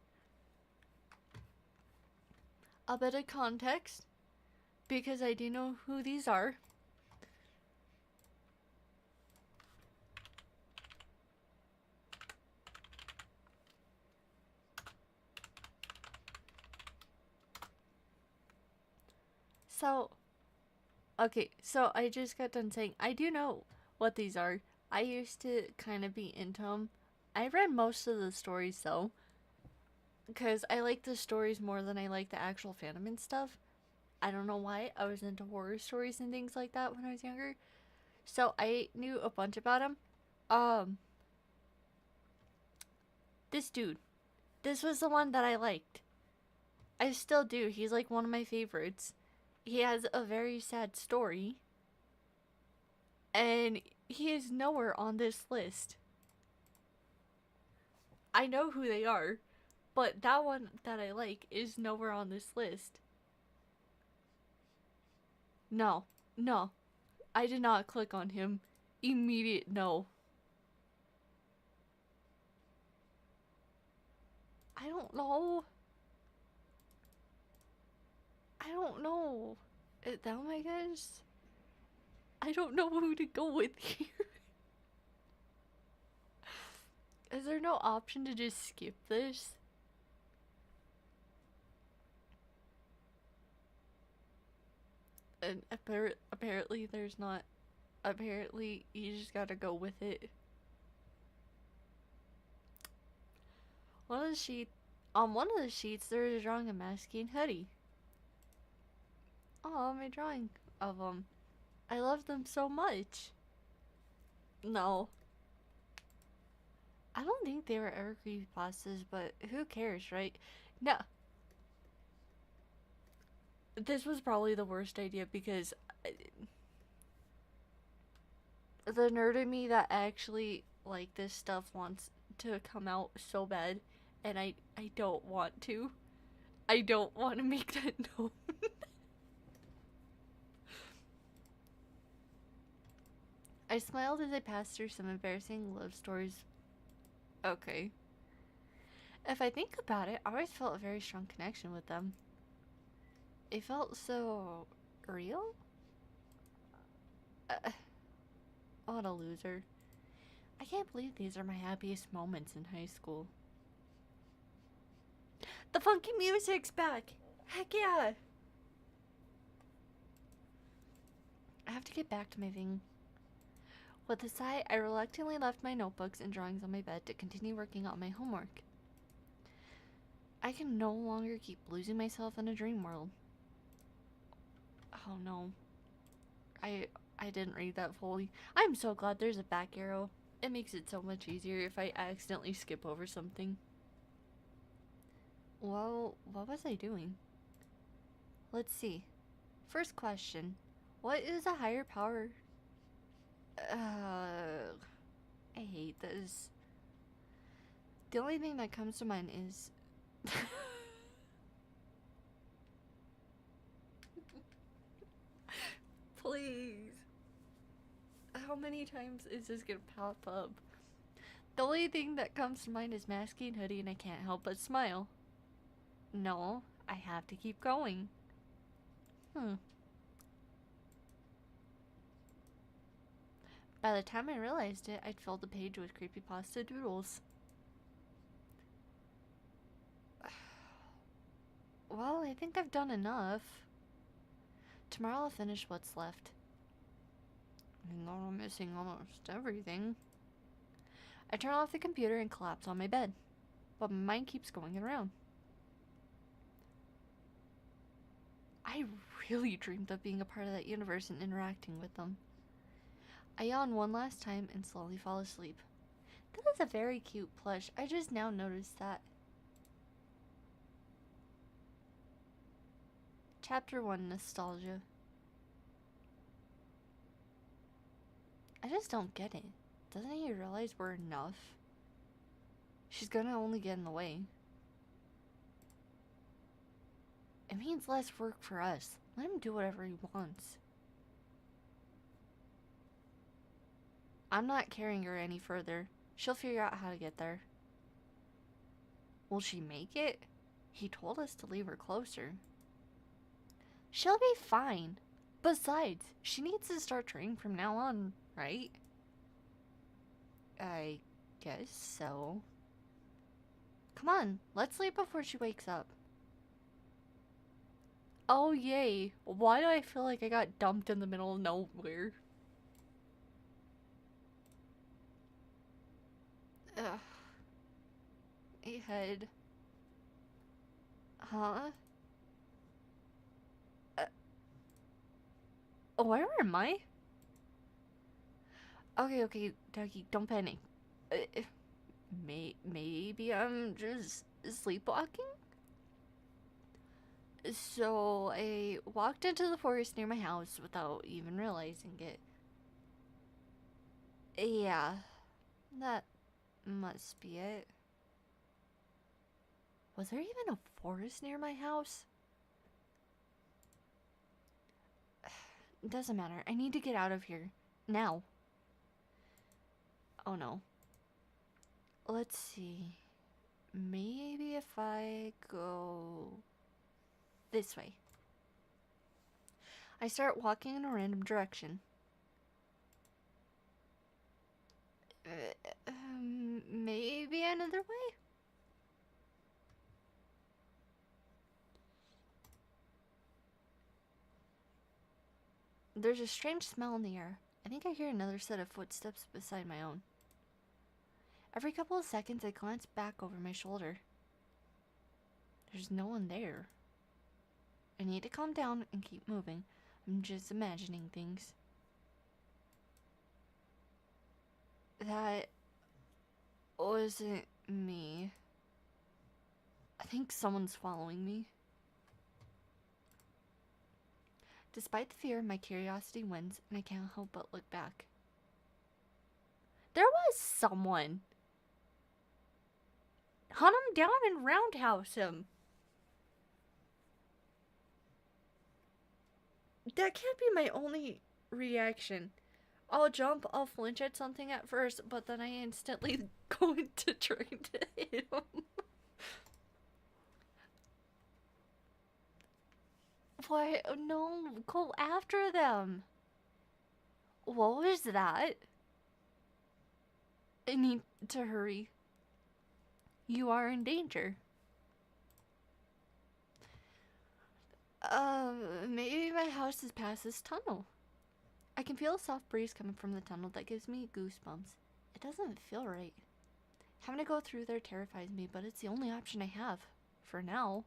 A bit of context, because I do know who these are. So, okay, so I just got done saying, I do know what these are. I used to kind of be into them. I read most of the stories though, because I like the stories more than I like the actual fandom and stuff. I don't know why. I was into horror stories and things like that when I was younger. So I knew a bunch about him. This dude. This was the one that I liked. I still do. He's like one of my favorites. He has a very sad story. And he is nowhere on this list. I know who they are, but that one that I like is nowhere on this list. No, no. I did not click on him. Immediate no. I don't know. I don't know. Oh my gosh. I don't know who to go with here. Is there no option to just skip this? And apparently there's not. Apparently you just gotta go with it. On one of the sheets there is a drawing of Masky and Hoodie. Oh, my drawing of them. I love them so much. No. I don't think they were ever creepypastas, but who cares, right? No. This was probably the worst idea because the nerd in me that actually like this stuff wants to come out so bad, and I don't want to. I don't want to make that known. I smiled as I passed through some embarrassing love stories. Okay. If I think about it, I always felt a very strong connection with them. It felt so real? What a loser. I can't believe these are my happiest moments in high school. The funky music's back! Heck yeah! I have to get back to my thing. With a sigh, I reluctantly left my notebooks and drawings on my bed to continue working on my homework. I can no longer keep losing myself in a dream world. Oh no. I didn't read that fully. I'm so glad there's a back arrow. It makes it so much easier if I accidentally skip over something. Well, what was I doing? Let's see. First question. What is a higher power? I hate this. The only thing that comes to mind is... Please. How many times is this gonna pop up? The only thing that comes to mind is masking hoodie and I can't help but smile. No, I have to keep going. By the time I realized it, I'd filled the page with creepypasta doodles. Well, I think I've done enough. Tomorrow I'll finish what's left. I know I'm missing almost everything. I turn off the computer and collapse on my bed, but my mind keeps going around. I really dreamed of being a part of that universe and interacting with them. I yawn one last time and slowly fall asleep. That is a very cute plush. I just now noticed that. Chapter 1, Nostalgia. I just don't get it. Doesn't he realize we're enough? She's gonna only get in the way. It means less work for us. Let him do whatever he wants. I'm not carrying her any further. She'll figure out how to get there. Will she make it? He told us to leave her closer. She'll be fine. Besides, she needs to start training from now on, right? I guess so. Come on, let's leave before she wakes up. Oh yay, why do I feel like I got dumped in the middle of nowhere? Ugh. A head. Huh? Where am I? Okay, Dougie, don't panic. Maybe I'm just sleepwalking? So, I walked into the forest near my house without even realizing it. Yeah, that must be it. Was there even a forest near my house? Doesn't matter. I need to get out of here. Now. Oh no. Let's see. Maybe if I go this way. I start walking in a random direction. Maybe another way? There's a strange smell in the air. I think I hear another set of footsteps beside my own. Every couple of seconds, I glance back over my shoulder. There's no one there. I need to calm down and keep moving. I'm just imagining things. That wasn't me. I think someone's following me. Despite the fear, my curiosity wins, and I can't help but look back. There was someone. Hunt him down and roundhouse him. That can't be my only reaction. I'll jump, I'll flinch at something at first, but then I instantly go into trying to hit him. Why? No, go after them. What was that? I need to hurry. You are in danger. Maybe my house is past this tunnel. I can feel a soft breeze coming from the tunnel that gives me goosebumps. It doesn't feel right. Having to go through there terrifies me, but it's the only option I have. For now.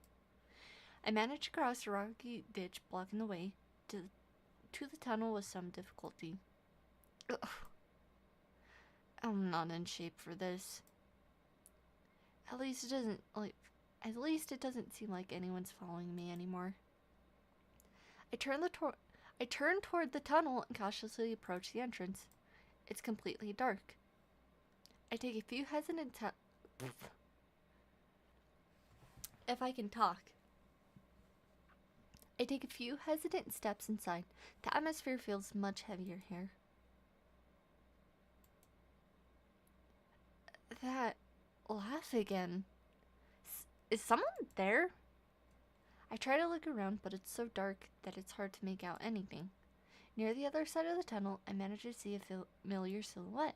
I managed to cross a rocky ditch blocking the way to the tunnel with some difficulty. Ugh. I'm not in shape for this. At least it doesn't seem like anyone's following me anymore. I turn toward the tunnel and cautiously approach the entrance. It's completely dark. I take a few hesitant if I can talk. I take a few hesitant steps inside. The atmosphere feels much heavier here. That laugh again. Is someone there? I try to look around, but it's so dark that it's hard to make out anything. Near the other side of the tunnel, I manage to see a familiar silhouette.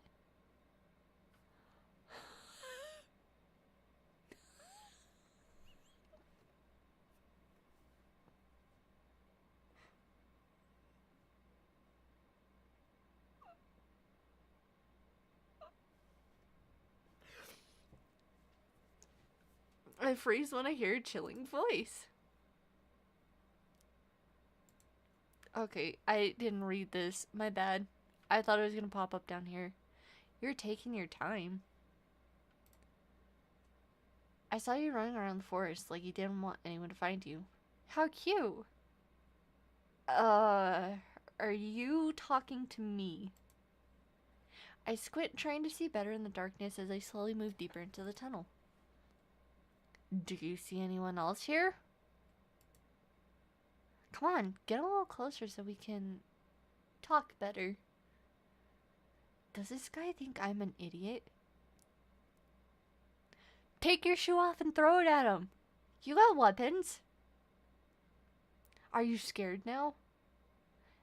I freeze when I hear a chilling voice. Okay, I didn't read this. My bad. I thought it was gonna pop up down here. You're taking your time. I saw you running around the forest like you didn't want anyone to find you. How cute. Are you talking to me? I squint, trying to see better in the darkness as I slowly move deeper into the tunnel. Do you see anyone else here? Come on, get a little closer so we can talk better. Does this guy think I'm an idiot? Take your shoe off and throw it at him. You got weapons. Are you scared now?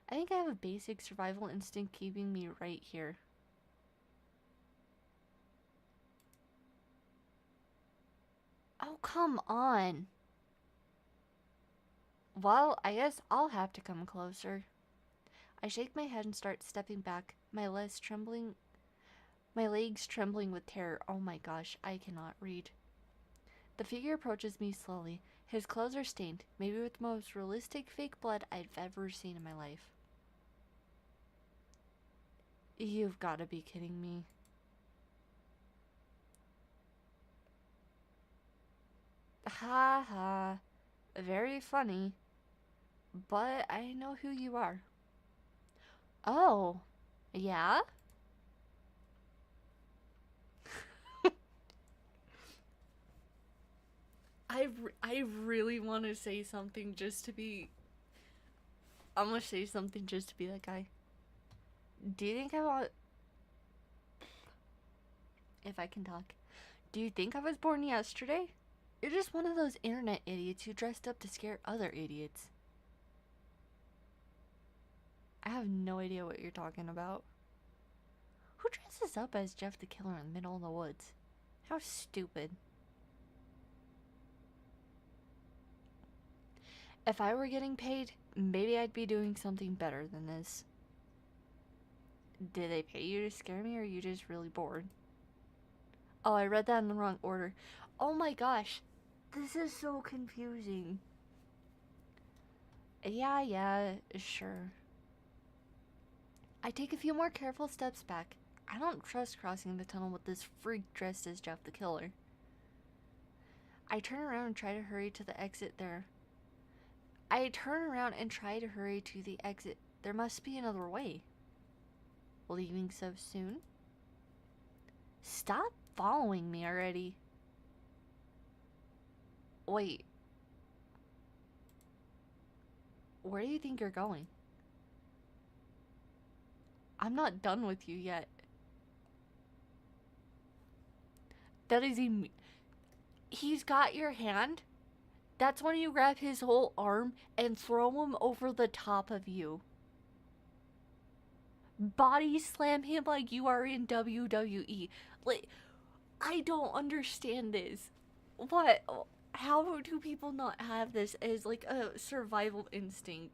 I think I have a basic survival instinct keeping me right here. Oh, come on. Well, I guess I'll have to come closer. I shake my head and start stepping back, my legs trembling with terror. Oh my gosh, I cannot read. The figure approaches me slowly. His clothes are stained, maybe with the most realistic fake blood I've ever seen in my life. You've got to be kidding me. Ha ha. Very funny. But I know who you are. Oh, yeah? I really want to say something just to be... I'm gonna say something just to be that guy. Do you think I want... If I can talk. Do you think I was born yesterday? You're just one of those internet idiots who dressed up to scare other idiots. I have no idea what you're talking about. Who dresses up as Jeff the Killer in the middle of the woods? How stupid. If I were getting paid, maybe I'd be doing something better than this. Did they pay you to scare me, or are you just really bored? Oh, I read that in the wrong order. Oh my gosh. This is so confusing. Yeah, sure. I take a few more careful steps back. I don't trust crossing the tunnel with this freak dressed as Jeff the Killer. I turn around and try to hurry to the exit there. There must be another way. Leaving so soon? Stop following me already. Wait. Where do you think you're going? I'm not done with you yet. That is he's got your hand. That's when you grab his whole arm and throw him over the top of you. Body slam him like you are in WWE. Like, I don't understand this. What? How do people not have this as like a survival instinct?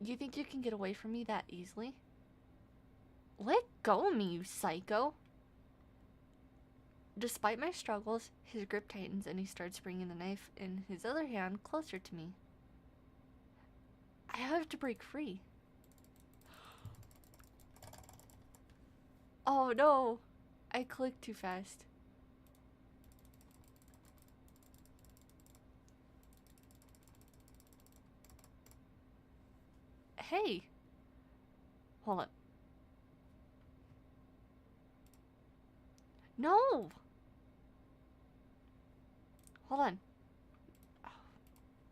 You think you can get away from me that easily? Let go of me, you psycho! Despite my struggles, his grip tightens and he starts bringing the knife in his other hand closer to me. I have to break free. Oh no! I clicked too fast. Hey! Hold on. No! Hold on.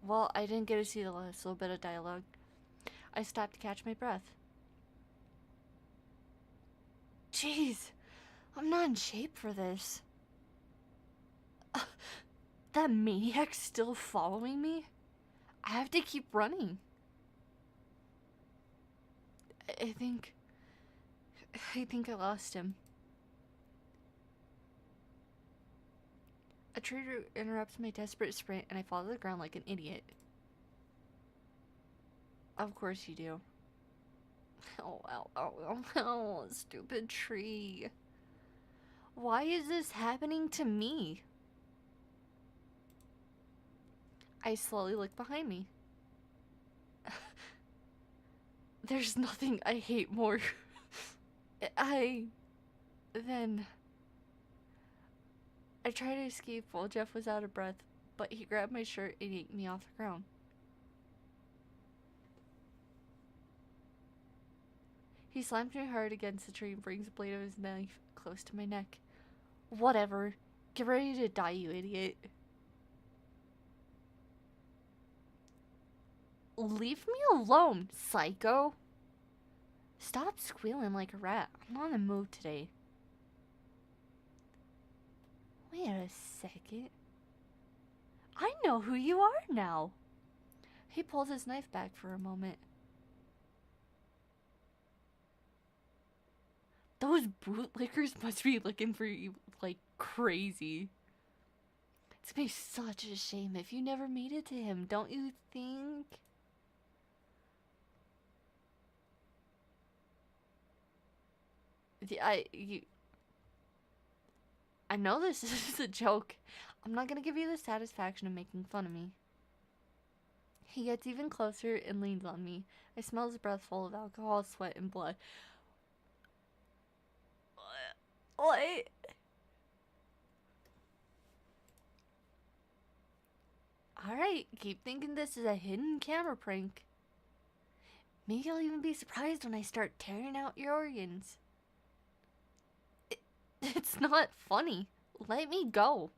Well, I didn't get to see the last little bit of dialogue. I stopped to catch my breath. Jeez, I'm not in shape for this. That maniac's still following me? I have to keep running. I think I lost him. A tree interrupts my desperate sprint and I fall to the ground like an idiot. Of course you do. Oh, ow, ow, ow, ow, stupid tree. Why is this happening to me? I slowly look behind me. There's nothing I hate more. Then I tried to escape while Jeff was out of breath, but he grabbed my shirt and yanked me off the ground. He slammed me hard against the tree and brings the blade of his knife close to my neck. Whatever. Get ready to die, you idiot. Leave me alone, psycho. Stop squealing like a rat. I'm on the move today. Wait a second. I know who you are now. He pulls his knife back for a moment. Those bootlickers must be looking for you like crazy. It's gonna be such a shame if you never made it to him, don't you think? I know this is a joke. I'm not gonna give you the satisfaction of making fun of me. He gets even closer and leans on me. I smell his breath full of alcohol, sweat, and blood. What? Alright, keep thinking this is a hidden camera prank. Maybe I'll even be surprised when I start tearing out your organs. It's not funny. Let me go.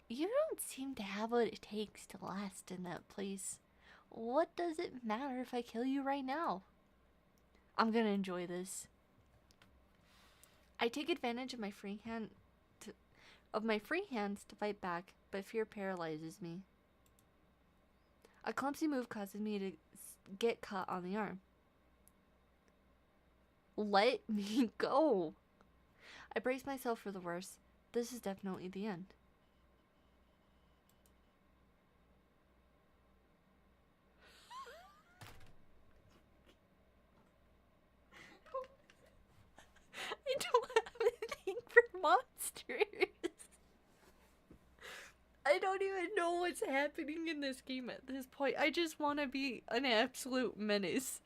You don't seem to have what it takes to last in that place. What does it matter if I kill you right now? I'm gonna enjoy this. I take advantage of my free hands to fight back, but fear paralyzes me. A clumsy move causes me to get caught on the arm. Let me go. I brace myself for the worst. This is definitely the end. I don't have anything for monsters. I don't even know what's happening in this game at this point. I just want to be an absolute menace.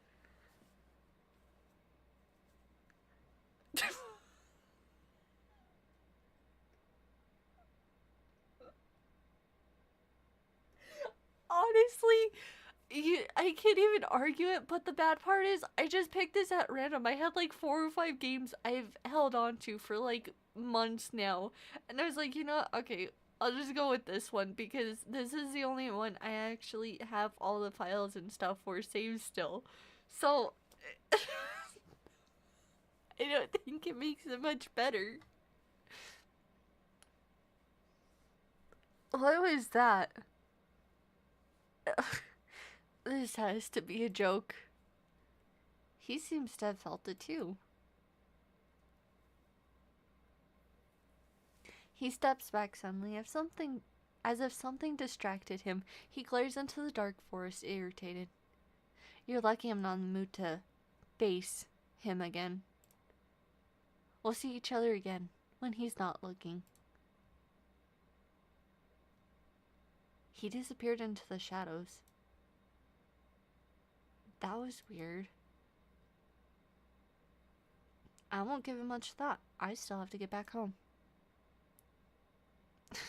Honestly, I can't even argue it, but the bad part is I just picked this at random. I had like 4 or 5 games I've held on to for like months now. And I was like, you know what? Okay, I'll just go with this one because this is the only one I actually have all the files and stuff for saved still. So, I don't think it makes it much better. What was that? This has to be a joke. He seems to have felt it too. He steps back suddenly as if something distracted him. He glares into the dark forest, irritated. You're lucky I'm not in the mood to face him again. We'll see each other again when he's not looking. He disappeared into the shadows. That was weird. I won't give it much thought. I still have to get back home.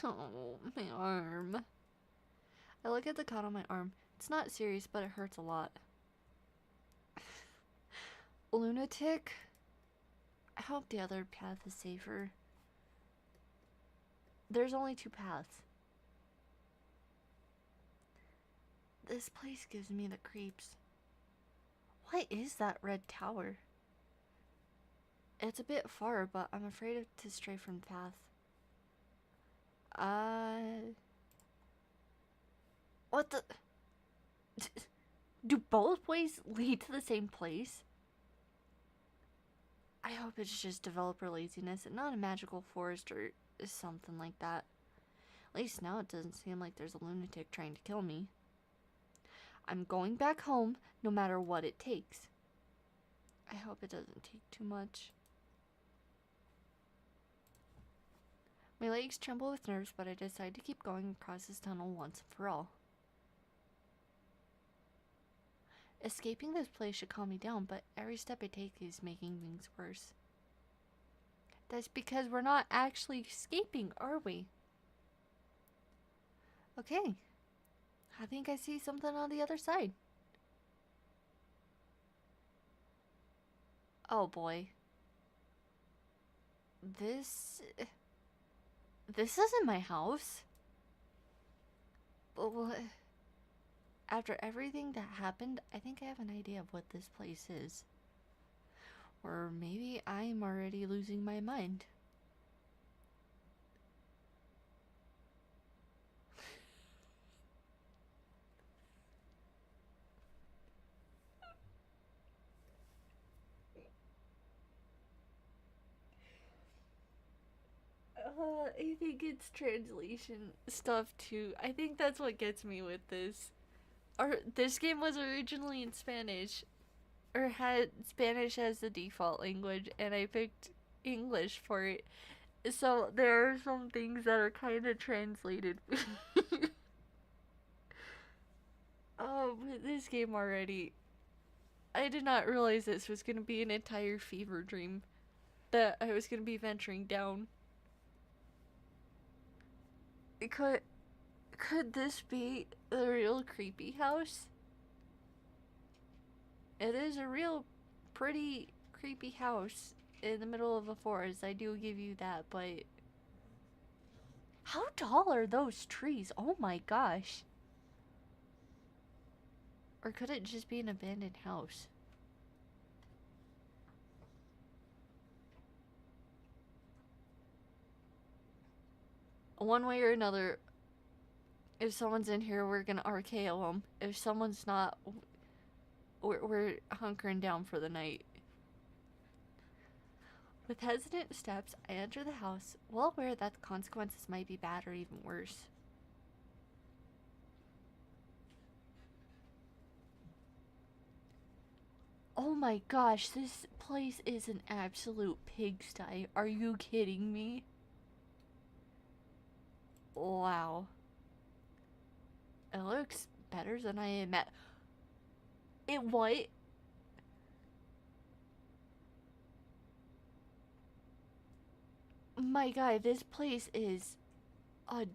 Oh, my arm. I look at the cut on my arm. It's not serious, but it hurts a lot. Lunatic? I hope the other path is safer. There's only 2 paths. This place gives me the creeps. What is that red tower? It's a bit far, but I'm afraid to stray from the path. What the? Do both ways lead to the same place? I hope it's just developer laziness and not a magical forest or something like that. At least now it doesn't seem like there's a lunatic trying to kill me. I'm going back home no matter what it takes. I hope it doesn't take too much. My legs tremble with nerves, but I decide to keep going across this tunnel once and for all. Escaping this place should calm me down, but every step I take is making things worse. That's because we're not actually escaping, are we? Okay. I think I see something on the other side. Oh boy. This isn't my house. But what? After everything that happened, I think I have an idea of what this place is. Or maybe I'm already losing my mind. I think it's translation stuff too. I think that's what gets me with this. This game was originally in Spanish, or had Spanish as the default language, and I picked English for it. So there are some things that are kind of translated. Oh, but this game already. I did not realize this was going to be an entire fever dream that I was going to be venturing down. Could this be the real creepy house? It is a real pretty creepy house in the middle of a forest. I do give you that, but how tall are those trees? Oh my gosh. Or could it just be an abandoned house? One way or another, if someone's in here, we're gonna RKO them. If someone's not, we're hunkering down for the night. With hesitant steps, I enter the house, well aware that the consequences might be bad or even worse. Oh my gosh, this place is an absolute pigsty. Are you kidding me? Wow. It looks better than I am at. It what? My guy, this place is a.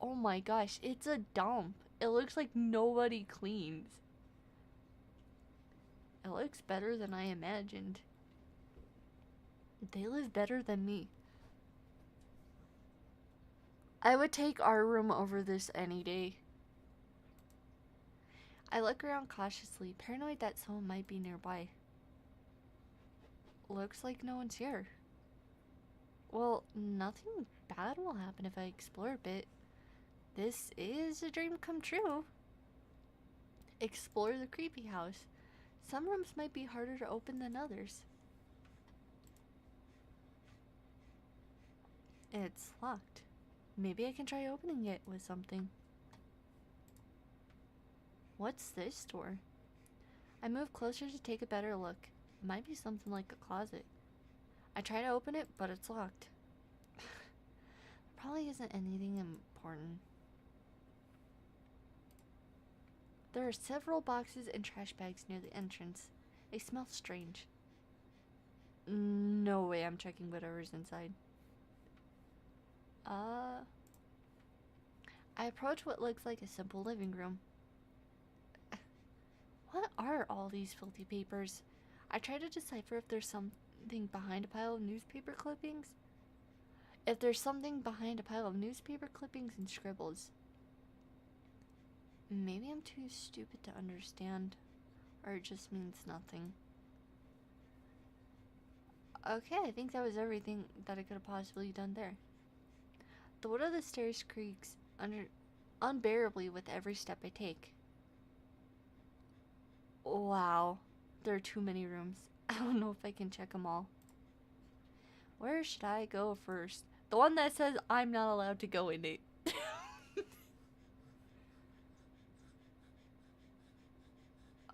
Oh my gosh, it's a dump. It looks like nobody cleans. It looks better than I imagined. They live better than me. I would take our room over this any day. I look around cautiously, paranoid that someone might be nearby. Looks like no one's here. Well, nothing bad will happen if I explore a bit. This is a dream come true. Explore the creepy house. Some rooms might be harder to open than others. It's locked. Maybe I can try opening it with something. What's this door? I move closer to take a better look. It might be something like a closet. I try to open it, but it's locked. Probably isn't anything important. There are several boxes and trash bags near the entrance. They smell strange. No way I'm checking whatever's inside. I approach what looks like a simple living room. What are all these filthy papers? I try to decipher if there's something behind a pile of newspaper clippings. If there's something behind a pile of newspaper clippings and scribbles. Maybe I'm too stupid to understand. Or it just means nothing. Okay, I think that was everything that I could have possibly done there. The wood of the stairs creaks unbearably with every step I take. Wow, there are too many rooms. I don't know if I can check them all. Where should I go first? The one that says I'm not allowed to go in it.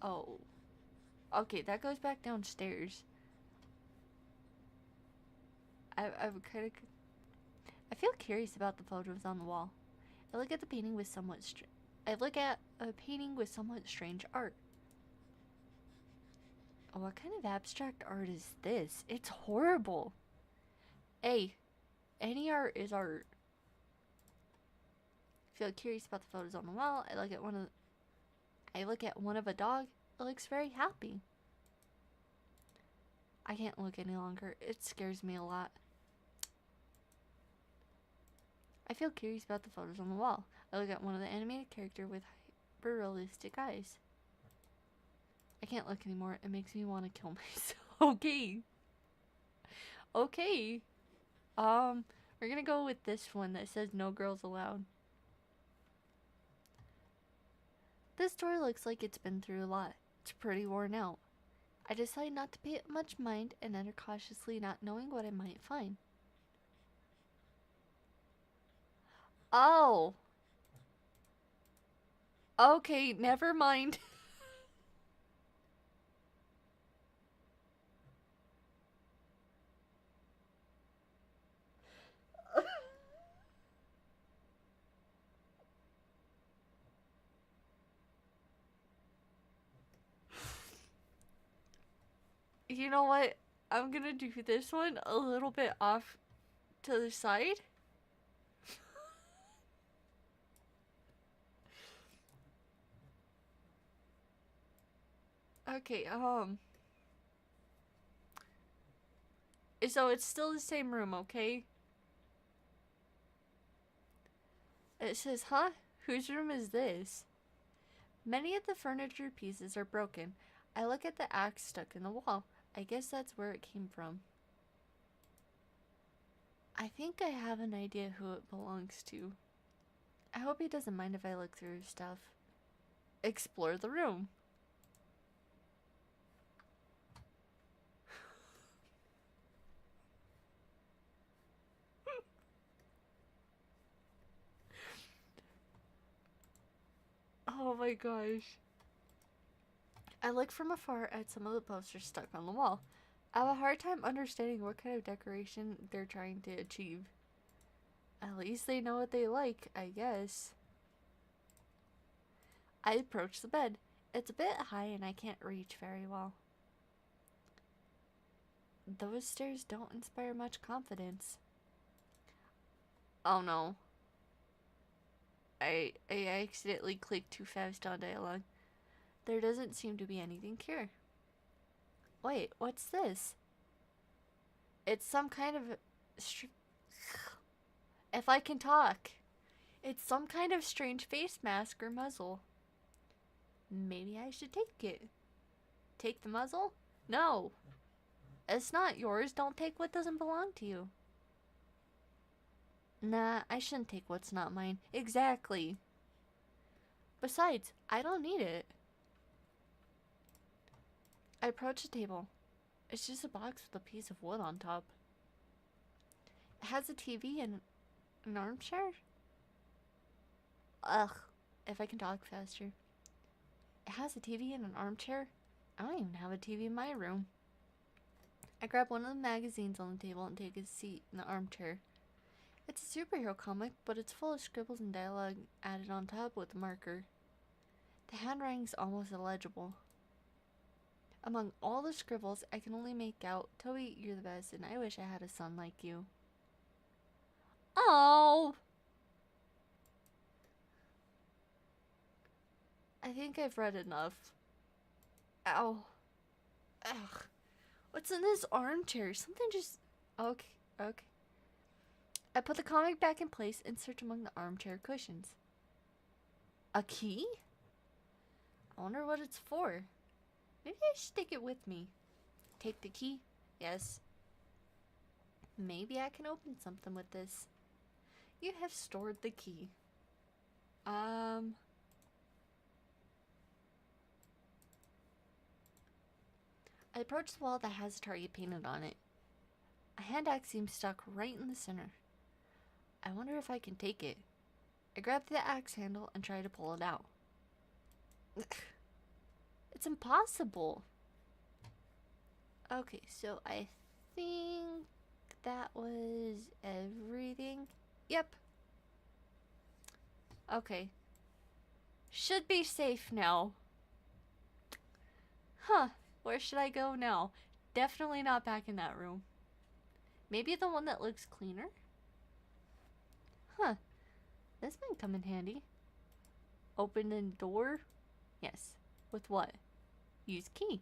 Oh. Okay, that goes back downstairs. I'm kind of... I feel curious about the photos on the wall. I look at the painting with somewhat strange art. Oh, what kind of abstract art is this? It's horrible. Hey, any art is art. I feel curious about the photos on the wall. I look at one of a dog. It looks very happy. I can't look any longer. It scares me a lot. I feel curious about the photos on the wall. I look at one of the animated character with hyper-realistic eyes. I can't look anymore. It makes me want to kill myself. Okay. Okay. We're gonna go with this one that says no girls allowed. This door looks like it's been through a lot. It's pretty worn out. I decide not to pay much mind and enter cautiously, not knowing what I might find. Oh. Okay, never mind. You know what? I'm gonna do this one a little bit off to the side. Okay, so it's still the same room, okay? It says, huh? Whose room is this? Many of the furniture pieces are broken. I look at the axe stuck in the wall. I guess that's where it came from. I think I have an idea who it belongs to. I hope he doesn't mind if I look through his stuff. Explore the room. Oh my gosh. I look from afar at some of the posters stuck on the wall. I have a hard time understanding what kind of decoration they're trying to achieve. At least they know what they like, I guess. I approach the bed. It's a bit high and I can't reach very well. Those stairs don't inspire much confidence. Oh no. I accidentally clicked too fast on dialogue. There doesn't seem to be anything here. Wait, what's this? It's some kind of... If I can talk. It's some kind of strange face mask or muzzle. Maybe I should take it. Take the muzzle? No. It's not yours. Don't take what doesn't belong to you. Nah, I shouldn't take what's not mine. Exactly. Besides, I don't need it. I approach the table. It's just a box with a piece of wood on top. It has a TV and an armchair? Ugh, if I can talk faster. It has a TV and an armchair? I don't even have a TV in my room. I grab one of the magazines on the table and take a seat in the armchair. It's a superhero comic, but it's full of scribbles and dialogue added on top with a marker. The handwriting's almost illegible. Among all the scribbles, I can only make out, "Toby, you're the best, and I wish I had a son like you." Oh! I think I've read enough. Ow. Ugh. What's in this armchair? Something just... Okay, okay. I put the comic back in place and search among the armchair cushions. A key? I wonder what it's for. Maybe I should take it with me. Take the key? Yes. Maybe I can open something with this. You have stored the key. I approach the wall that has a target painted on it. A hand axe seems stuck right in the center. I wonder if I can take it. I grab the axe handle and try to pull it out. It's impossible. Okay, so I think that was everything. Yep. Okay. Should be safe now. Huh. Where should I go now? Definitely not back in that room. Maybe the one that looks cleaner? Huh. This might come in handy. Open the door? Yes. With what? Use key.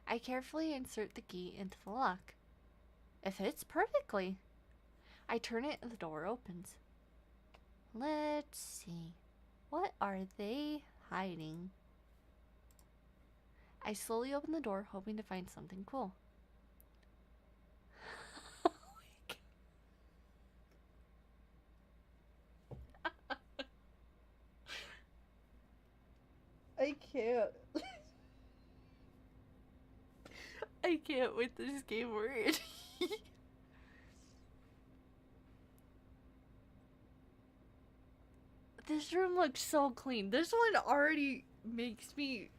I carefully insert the key into the lock. It fits perfectly. I turn it and the door opens. Let's see. What are they hiding? I slowly open the door, hoping to find something cool. I can't. I can't with this game word. This room looks so clean. This one already makes me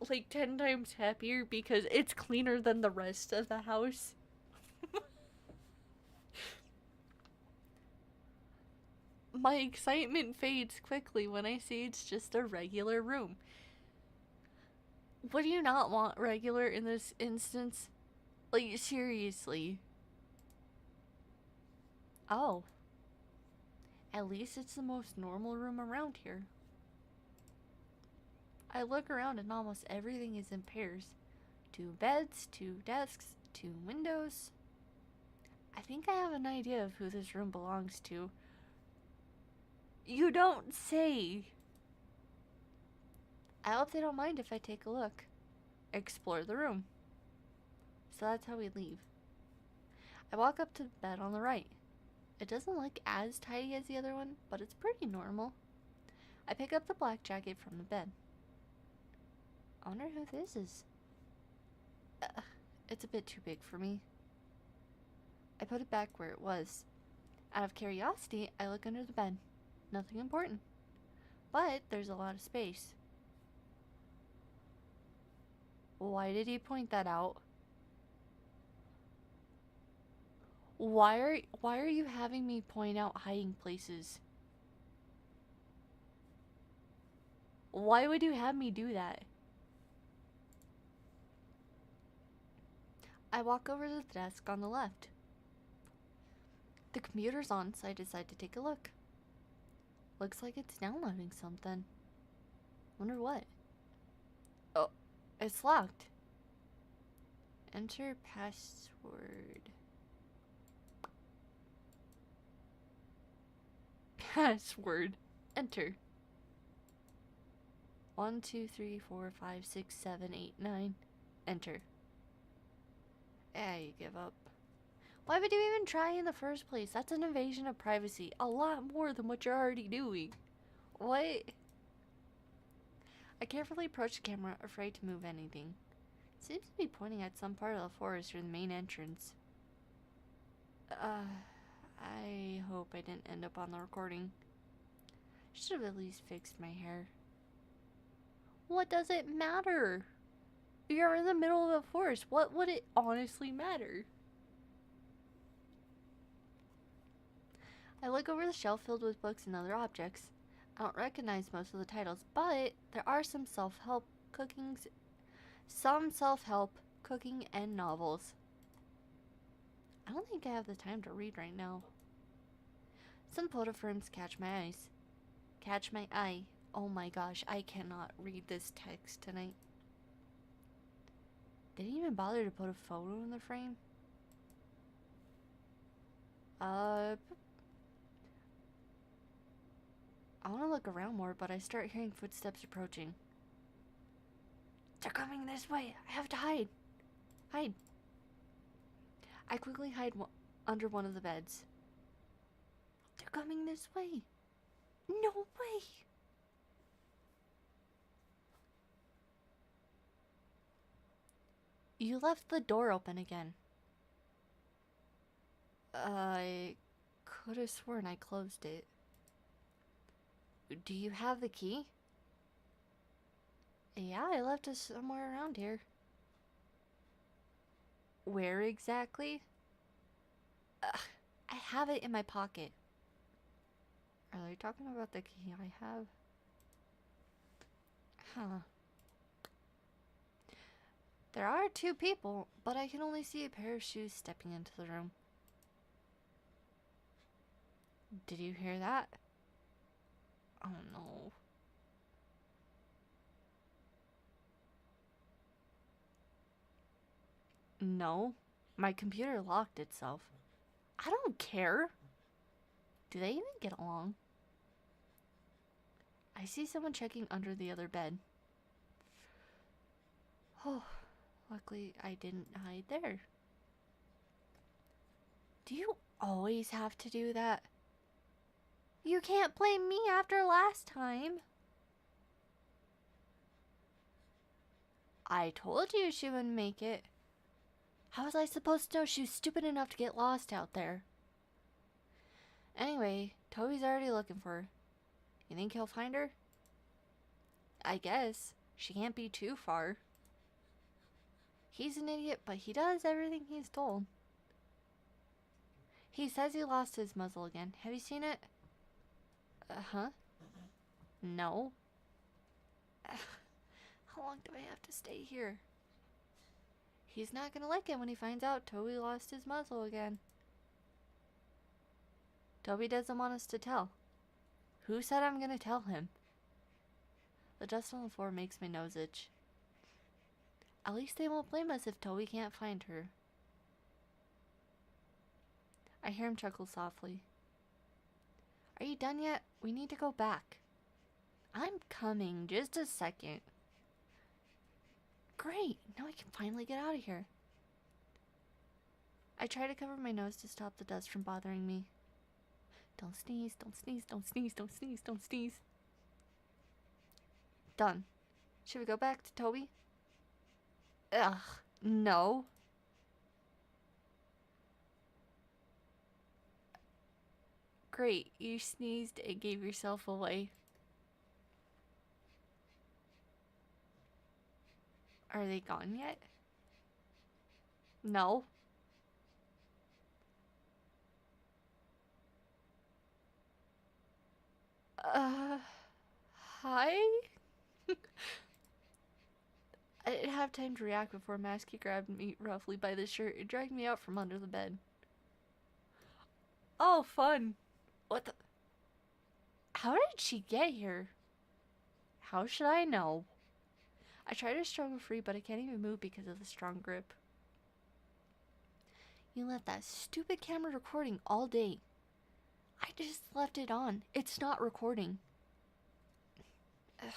like 10 times happier because it's cleaner than the rest of the house. My excitement fades quickly when I see it's just a regular room. What do you not want regular in this instance? Like, seriously. Oh. At least it's the most normal room around here. I look around and almost everything is in pairs. 2 beds, 2 desks, 2 windows. I think I have an idea of who this room belongs to. You don't say! I hope they don't mind if I take a look. Explore the room. So that's how we leave. I walk up to the bed on the right. It doesn't look as tidy as the other one, but it's pretty normal. I pick up the black jacket from the bed. I wonder who this is. It's a bit too big for me. I put it back where it was. Out of curiosity, I look under the bed. Nothing important. But there's a lot of space. Why did he point that out? Why are you having me point out hiding places? Why would you have me do that? I walk over to the desk on the left. The computer's on, so I decide to take a look. Looks like it's downloading something. Wonder what? Oh, it's locked. Enter password. Password. Enter. 1, 2, 3, 4, 5, 6, 7, 8, 9. Enter. You give up. Why would you even try in the first place? That's an invasion of privacy. A lot more than what you're already doing. What? I carefully approach the camera, afraid to move anything. It seems to be pointing at some part of the forest or the main entrance. I hope I didn't end up on the recording. Should have at least fixed my hair. What does it matter? You're in the middle of a forest. What would it honestly matter? I look over the shelf filled with books and other objects. I don't recognize most of the titles, but there are some self-help cooking and novels. I don't think I have the time to read right now. Some photo frames catch my eyes. Catch my eye. Oh my gosh, I cannot read this text tonight. Did he even bother to put a photo in the frame? I want to look around more, but I start hearing footsteps approaching. They're coming this way. I have to hide. Hide. I quickly hide under one of the beds. They're coming this way. No way. You left the door open again. I could have sworn I closed it. Do you have the key? Yeah, I left it somewhere around here. Where exactly? I have it in my pocket. Are they talking about the key I have? Huh. There are two people, but I can only see a pair of shoes stepping into the room. Did you hear that? Oh no. No, my computer locked itself. I don't care. Do they even get along? I see someone checking under the other bed. Oh, luckily I didn't hide there. Do you always have to do that? You can't blame me after last time. I told you she wouldn't make it. How was I supposed to know she was stupid enough to get lost out there? Anyway, Toby's already looking for her. You think he'll find her? I guess. She can't be too far. He's an idiot, but he does everything he's told. He says he lost his muzzle again. Have you seen it? Uh-huh. No. How long do I have to stay here? He's not gonna like it when he finds out Toby lost his muzzle again. Toby doesn't want us to tell. Who said I'm gonna tell him? The dust on the floor makes my nose itch. At least they won't blame us if Toby can't find her. I hear him chuckle softly. Are you done yet? We need to go back. I'm coming. Just a second. Great. Now I can finally get out of here. I try to cover my nose to stop the dust from bothering me. Don't sneeze, don't sneeze, don't sneeze, don't sneeze, don't sneeze. Done. Should we go back to Toby? Ugh, no. Great, you sneezed and gave yourself away. Are they gone yet? No. Hi? I didn't have time to react before Masky grabbed me roughly by the shirt and dragged me out from under the bed. Oh, fun. What the? How did she get here? How should I know? I try to struggle free, but I can't even move because of the strong grip. You left that stupid camera recording all day. I just left it on. It's not recording. Ugh.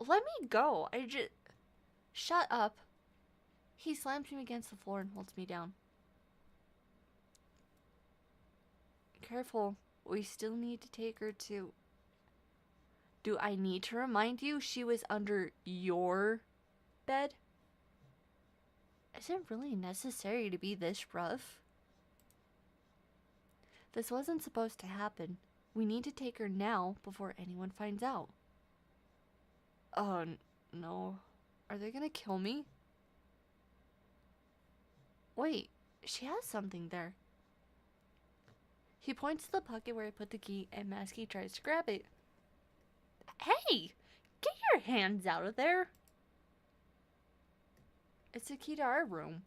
Let me go. Shut up. He slams me against the floor and holds me down. Careful. We still need to take her to... Do I need to remind you she was under your bed? Is it really necessary to be this rough? This wasn't supposed to happen. We need to take her now before anyone finds out. Oh, no. Are they gonna kill me? Wait, she has something there. He points to the pocket where I put the key, and Masky tries to grab it. Hey! Get your hands out of there! It's the key to our room.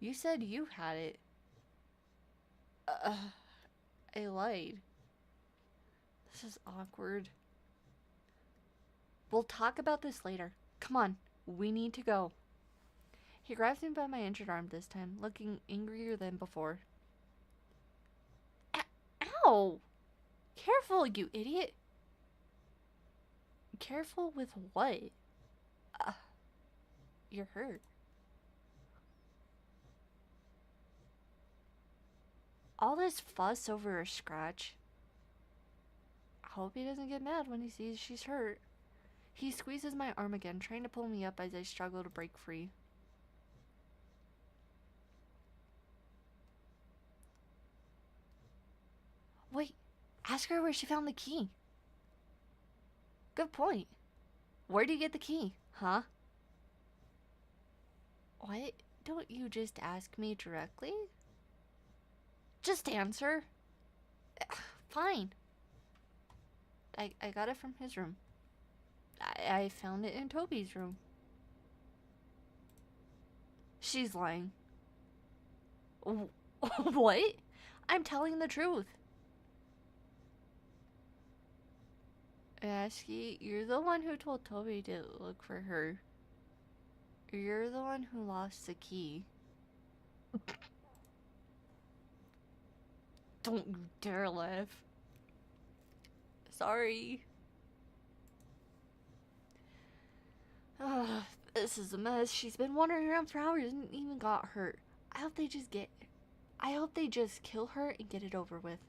You said you had it. I lied. This is awkward. We'll talk about this later. Come on, we need to go. He grabs me by my injured arm this time, looking angrier than before. Ow! Careful, you idiot! Careful with what? You're hurt. All this fuss over a scratch. I hope he doesn't get mad when he sees she's hurt. He squeezes my arm again, trying to pull me up as I struggle to break free. Wait, ask her where she found the key. Good point. Where do you get the key, huh? What? Don't you just ask me directly? Just answer. Fine. I got it from his room. I found it in Toby's room. She's lying. What? I'm telling the truth. Asky, you're the one who told Toby to look for her. You're the one who lost the key. Don't you dare laugh. Sorry. This is a mess. She's been wandering around for hours and even got hurt. I hope they just kill her and get it over with.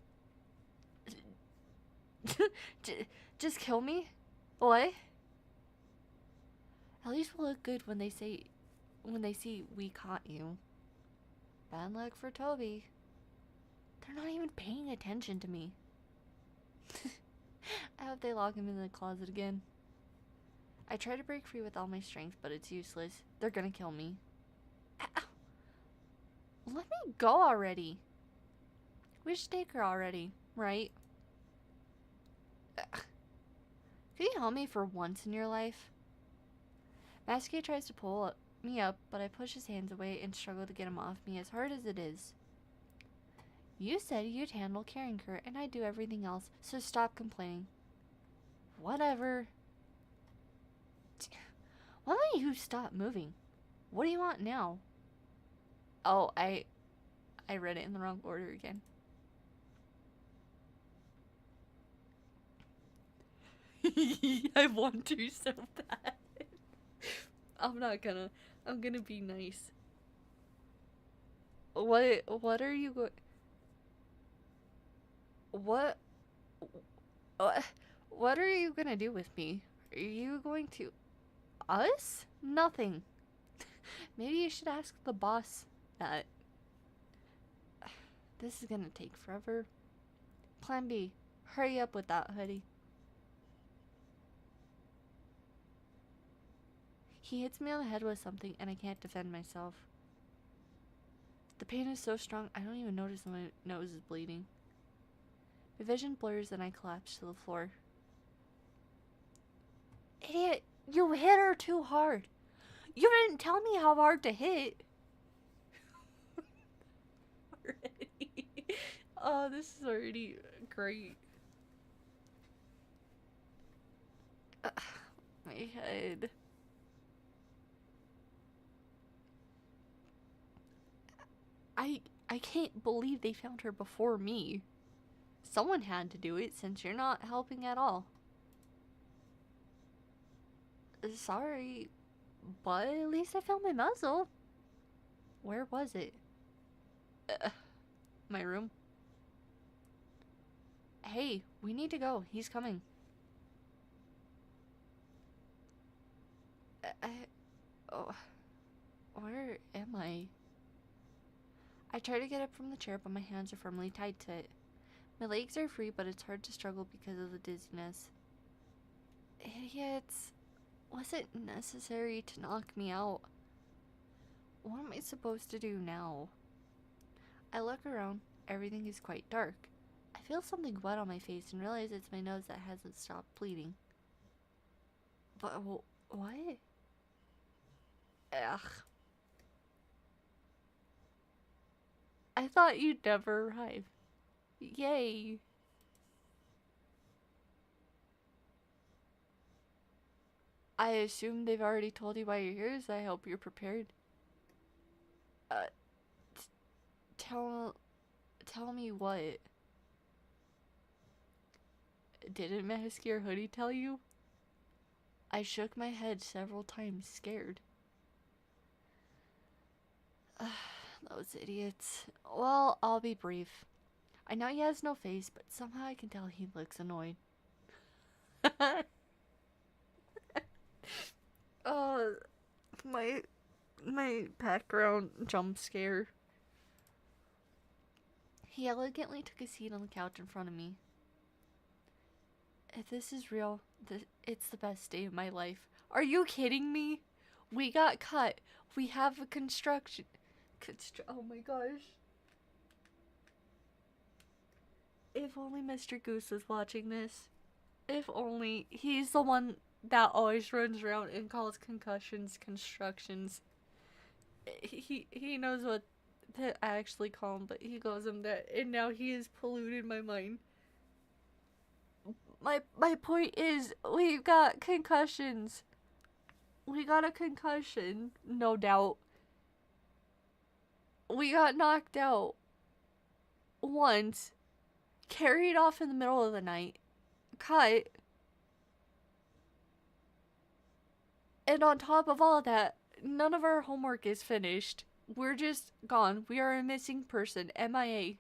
Just kill me? What? At least we'll look good when they see we caught you. Bad luck for Toby. They're not even paying attention to me. I hope they lock him in the closet again. I try to break free with all my strength, but it's useless. They're gonna kill me. Ow. Let me go already. We should take her already, right? Could you help me for once in your life? Masky tries to pull me up, but I push his hands away and struggle to get him off me as hard as it is. You said you'd handle carrying her, and I'd do everything else, so stop complaining. Whatever. Why don't you stop moving? What do you want now? Oh, I read it in the wrong order again. I want to so bad. I'm gonna be nice. What are you going... What are you gonna do with me? Are you going to... Us? Nothing. Maybe you should ask the boss that. This is gonna take forever. Plan B. Hurry up with that hoodie. He hits me on the head with something and I can't defend myself. The pain is so strong I don't even notice my nose is bleeding. My vision blurs and I collapse to the floor. Idiot! You hit her too hard! You didn't tell me how hard to hit! Already. Oh, this is already great. My head. I can't believe they found her before me. Someone had to do it since you're not helping at all. Sorry, but at least I found my muzzle. Where was it? My room. Hey, we need to go. He's coming. Oh, where am I? I try to get up from the chair, but my hands are firmly tied to it. My legs are free, but it's hard to struggle because of the dizziness. Idiots. Was it necessary to knock me out? What am I supposed to do now? I look around. Everything is quite dark. I feel something wet on my face and realize it's my nose that hasn't stopped bleeding. But what? Ugh. I thought you'd never arrive. Yay. I assume they've already told you why you're here, so I hope you're prepared. Tell me what? Didn't Mask Hoodie tell you? I shook my head several times, scared. Those idiots. Well, I'll be brief. I know he has no face, but somehow I can tell he looks annoyed. Oh, my background jump scare. He elegantly took a seat on the couch in front of me. If this is real, it's the best day of my life. Are you kidding me? We got cut. We have a construction. Oh my gosh. If only Mr. Goose was watching this. If only. He's the one that always runs around and calls concussions constructions. He knows what to actually call them, but he calls them that, and now he has polluted my mind. My point is, we've got concussions. We got a concussion, no doubt. We got knocked out once, carried off in the middle of the night, cut, and on top of all of that, none of our homework is finished. We're just gone. We are a missing person, MIA.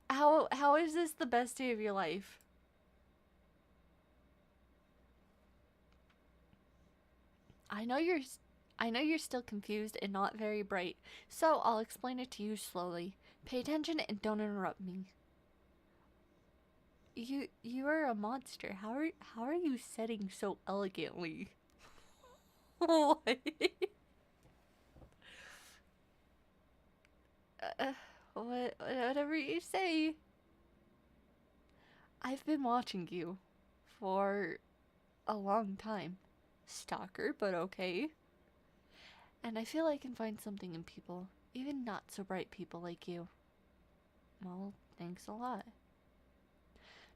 How is this the best day of your life? I know you're still confused and not very bright, so I'll explain it to you slowly. Pay attention and don't interrupt me. You are a monster. How are you setting so elegantly? What? Whatever you say. I've been watching you for a long time. Stalker, but okay. And I feel I can find something in people, even not so bright people like you. Well, thanks a lot.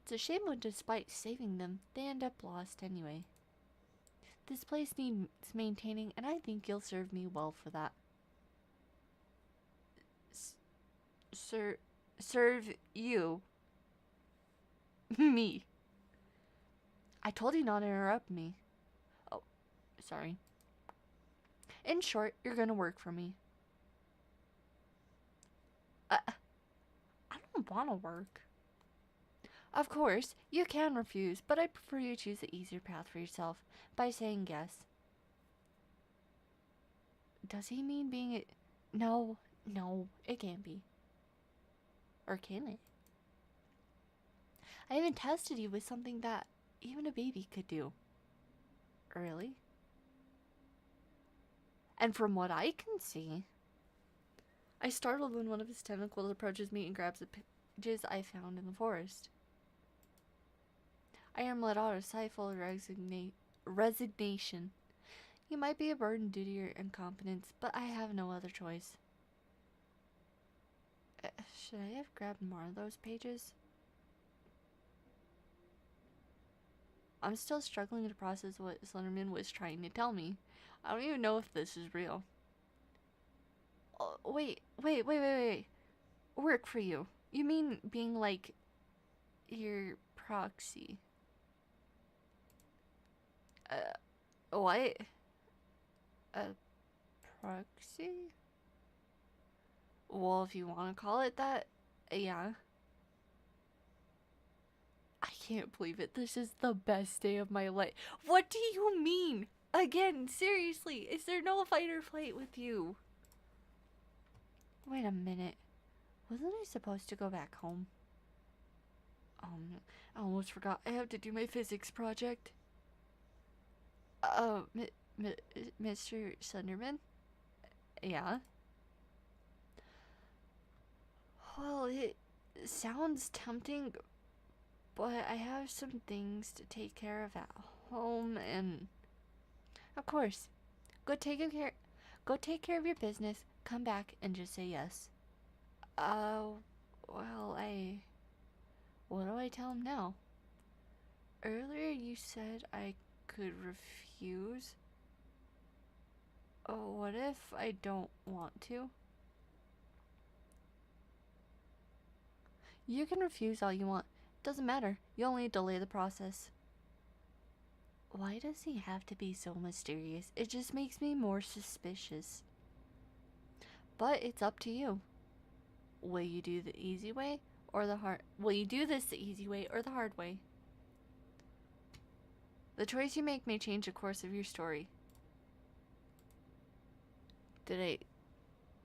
It's a shame when despite saving them, they end up lost anyway. This place needs maintaining, and I think you'll serve me well for that. Serve you. Me. I told you not to interrupt me. Oh, sorry. In short, you're gonna work for me. I don't wanna work. Of course, you can refuse, but I prefer you choose the easier path for yourself by saying yes. Does he mean being a... No, it can't be. Or can it? I even tested you with something that even a baby could do. Really? And from what I can see... I startled when one of his tentacles approaches me and grabs the pages I found in the forest. I am let out a sigh full of resignation. You might be a burden due to your incompetence, but I have no other choice. Should I have grabbed more of those pages? I'm still struggling to process what Slenderman was trying to tell me. I don't even know if this is real. Oh, wait. Work for you. You mean being like your proxy? What? A proxy? Well, if you want to call it that, yeah. I can't believe it. This is the best day of my life. What do you mean? Again, seriously, is there no fight or flight with you? Wait a minute. Wasn't I supposed to go back home? I almost forgot. I have to do my physics project. Mr. Sunderman? Yeah? Well, it sounds tempting, but I have some things to take care of at home, and of course, go take care. Go take care of your business. Come back and just say yes. Well, what do I tell him now? Earlier you said I could refuse. Oh, what if I don't want to? You can refuse all you want. Doesn't matter. You only delay the process. Why does he have to be so mysterious? It just makes me more suspicious. But it's up to you. Will you do the easy way or the hard? Will you do this the easy way or the hard way? The choice you make may change the course of your story. Did I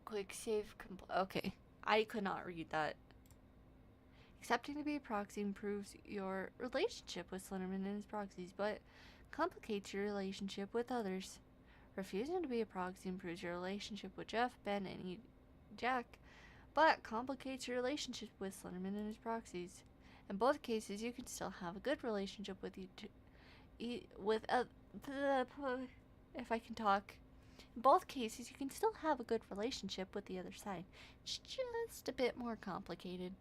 quick save? Okay, I could not read that. Accepting to be a proxy improves your relationship with Slenderman and his proxies, but complicates your relationship with others. Refusing to be a proxy improves your relationship with Jeff, Ben, and Jack, but complicates your relationship with Slenderman and his proxies. In both cases, you can still have a good relationship with if I can talk. In both cases, you can still have a good relationship with the other side. It's just a bit more complicated.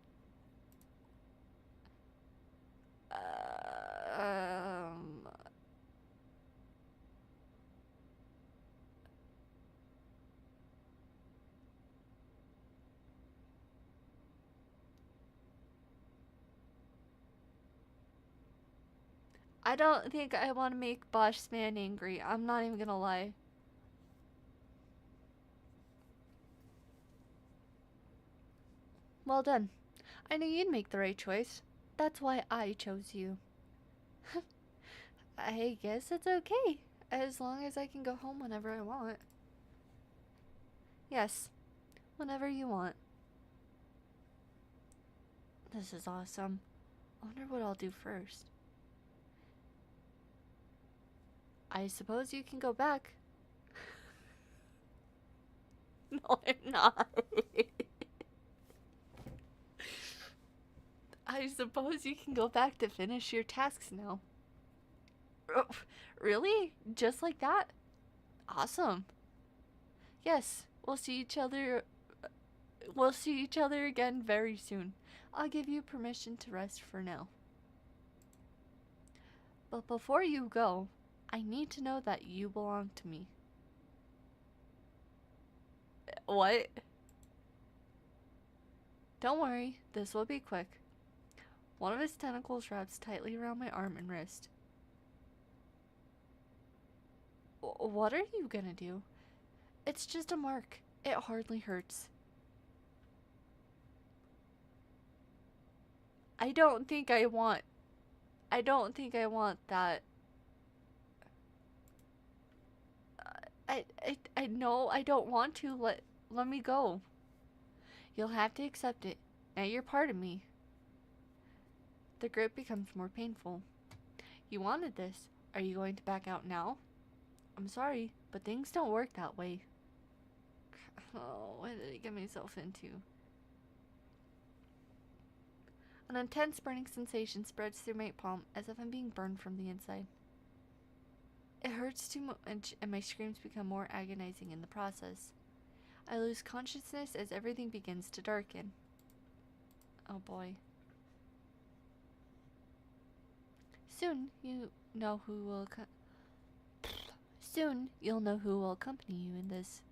I don't think I want to make Bosch Man angry. I'm not even gonna lie. Well done. I knew you'd make the right choice. That's why I chose you. I guess it's okay, as long as I can go home whenever I want. Yes, whenever you want. This is awesome. I wonder what I'll do first. I suppose you can go back. No, I'm not. I suppose you can go back to finish your tasks now. Oh, really? Just like that? Awesome. Yes, we'll see each other. We'll see each other again very soon. I'll give you permission to rest for now. But before you go, I need to know that you belong to me. What? Don't worry, this will be quick. One of his tentacles wraps tightly around my arm and wrist. What are you gonna do? It's just a mark. It hardly hurts. I don't think I want that. I know I don't want to. Let me go. You'll have to accept it. Now you're part of me. The grip becomes more painful. You wanted this. Are you going to back out now? I'm sorry, but things don't work that way. Oh, what did I get myself into? An intense burning sensation spreads through my palm as if I'm being burned from the inside. It hurts too much, and my screams become more agonizing in the process. I lose consciousness as everything begins to darken. Oh boy. Soon you'll know who will accompany you in this.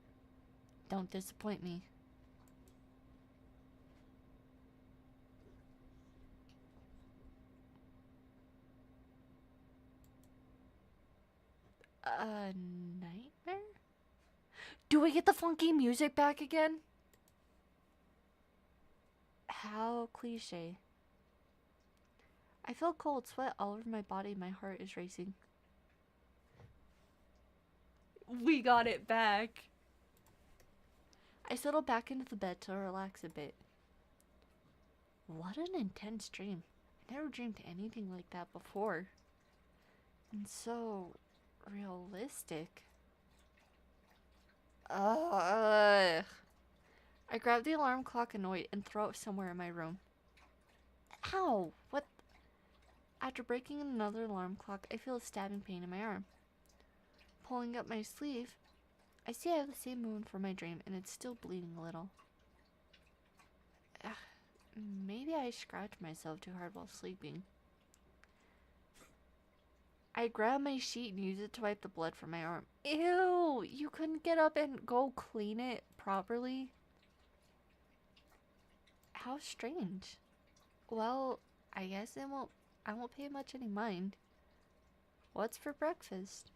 Don't disappoint me. A nightmare? Do we get the funky music back again? How cliche. I feel cold sweat all over my body. My heart is racing. We got it back. I settle back into the bed to relax a bit. What an intense dream. I never dreamed anything like that before. And so realistic. Ugh. I grab the alarm clock annoyed and throw it somewhere in my room. Ow! What? After breaking another alarm clock, I feel a stabbing pain in my arm. Pulling up my sleeve, I see I have the same wound from my dream and it's still bleeding a little. Ugh. Maybe I scratched myself too hard while sleeping. I grab my sheet and use it to wipe the blood from my arm. Ew! You couldn't get up and go clean it properly? How strange. Well, I guess I won't pay much any mind. What's for breakfast?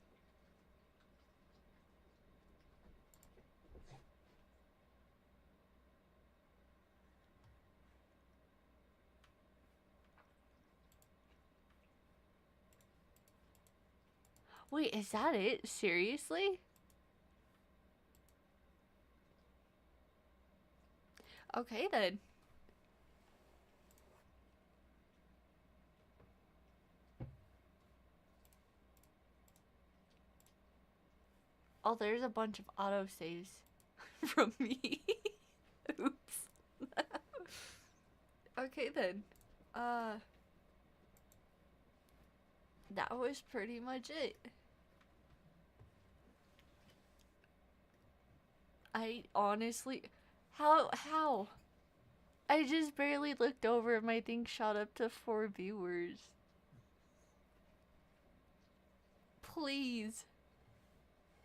Wait, is that it? Seriously? Okay then. Oh, there's a bunch of autosaves from me. Oops. Okay then. That was pretty much it. I honestly... How? I just barely looked over and my thing shot up to 4 viewers. Please.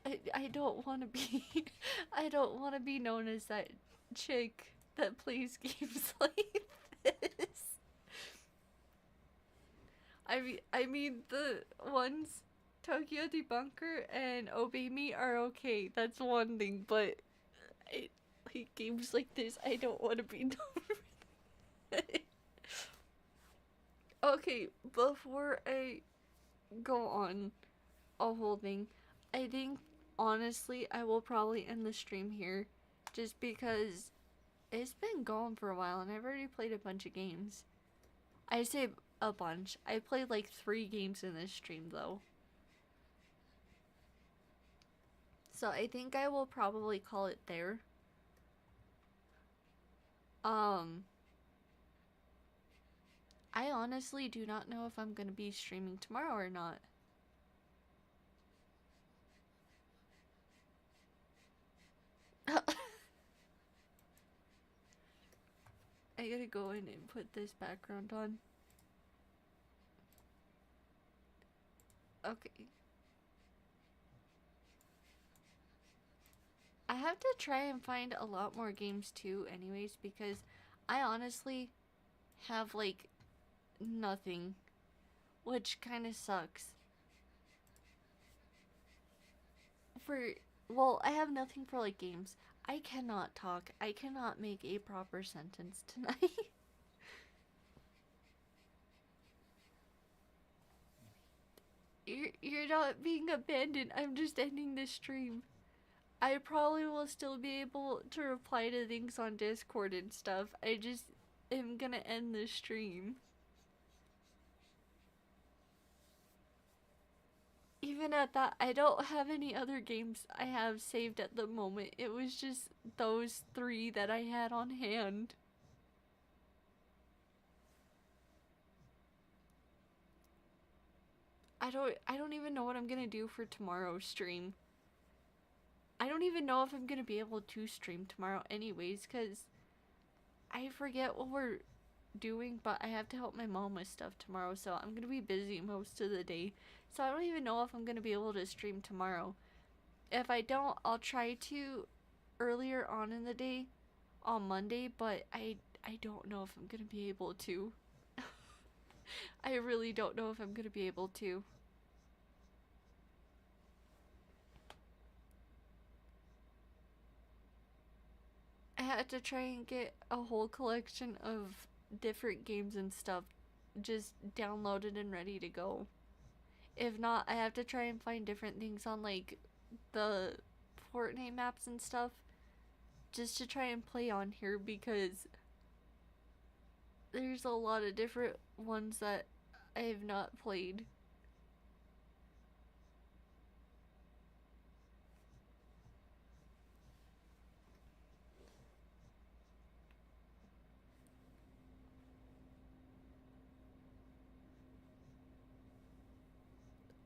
I don't want to be... I don't want to be known as that chick that plays games like this. I mean the ones... Tokyo Debunker and Obey Me are okay. That's one thing, but... like games like this, I don't want to be known for that. Okay, before I go on a whole thing, I think honestly I will probably end the stream here just because it's been going for a while and I've already played a bunch of games. I say a bunch. I played like 3 games in this stream though. So I think I will probably call it there. I honestly do not know if I'm gonna be streaming tomorrow or not. I gotta go in and put this background on. Okay. I have to try and find a lot more games too anyways because I honestly have like nothing, which kind of sucks. Well, I have nothing for like games. I cannot talk. I cannot make a proper sentence tonight. You're not being abandoned. I'm just ending this stream. I probably will still be able to reply to things on Discord and stuff. I just am gonna end the stream. Even at that, I don't have any other games I have saved at the moment. It was just those 3 that I had on hand. I don't even know what I'm gonna do for tomorrow's stream. I don't even know if I'm gonna be able to stream tomorrow anyways, cause I forget what we're doing, but I have to help my mom with stuff tomorrow, so I'm gonna be busy most of the day. So I don't even know if I'm gonna be able to stream tomorrow. If I don't, I'll try to earlier on in the day on Monday, but I don't know if I'm gonna be able to. I really don't know if I'm gonna be able to. I had to try and get a whole collection of different games and stuff just downloaded and ready to go. If not, I have to try and find different things on like the Fortnite maps and stuff just to try and play on here because there's a lot of different ones that I have not played.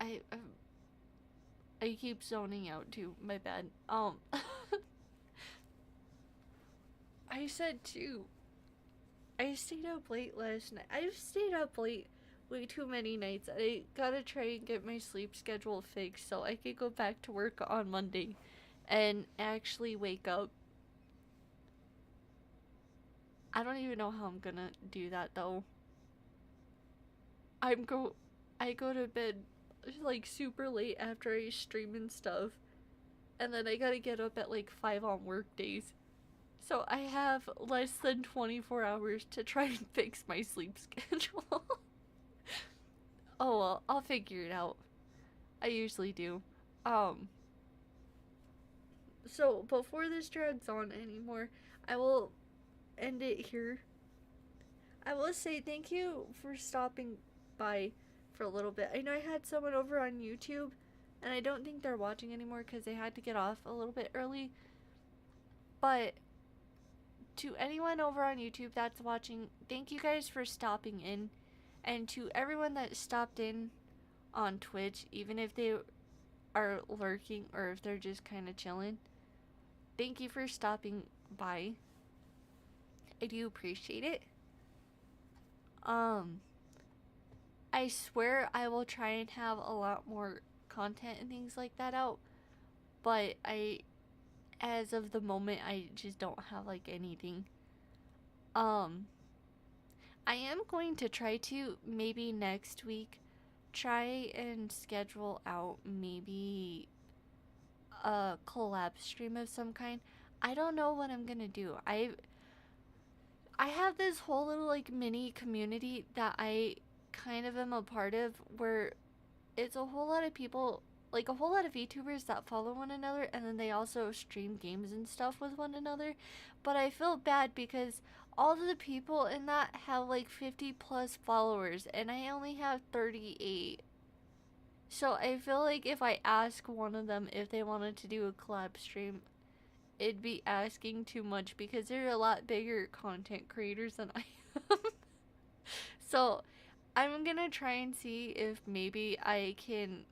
I I keep zoning out too. My bad. I said too. I stayed up late last night. I've stayed up late way too many nights. I gotta try and get my sleep schedule fixed so I could go back to work on Monday and actually wake up. I don't even know how I'm gonna do that though. I'm go I go to bed like super late after I stream and stuff. And then I gotta get up at like 5 on work days. So I have less than 24 hours to try and fix my sleep schedule. Oh well, I'll figure it out. I usually do. Um, so before this drags on anymore, I will end it here. I will say thank you for stopping by for a little bit. I know I had someone over on YouTube, and I don't think they're watching anymore because they had to get off a little bit early. But to anyone over on YouTube that's watching, thank you guys for stopping in. And to everyone that stopped in on Twitch, even if they are lurking or if they're just kind of chilling, thank you for stopping by. I do appreciate it. I swear I will try and have a lot more content and things like that out, but as of the moment, I just don't have like anything. Um, I am going to try to maybe next week try and schedule out maybe a collab stream of some kind. I don't know what I'm gonna do. I have this whole little like mini community that I kind of am a part of where it's a whole lot of people, like a whole lot of VTubers that follow one another, and then they also stream games and stuff with one another. But I feel bad because all of the people in that have like 50 plus followers and I only have 38. So I feel like if I ask one of them if they wanted to do a collab stream, it'd be asking too much because they're a lot bigger content creators than I am. So I'm gonna try and see if maybe I can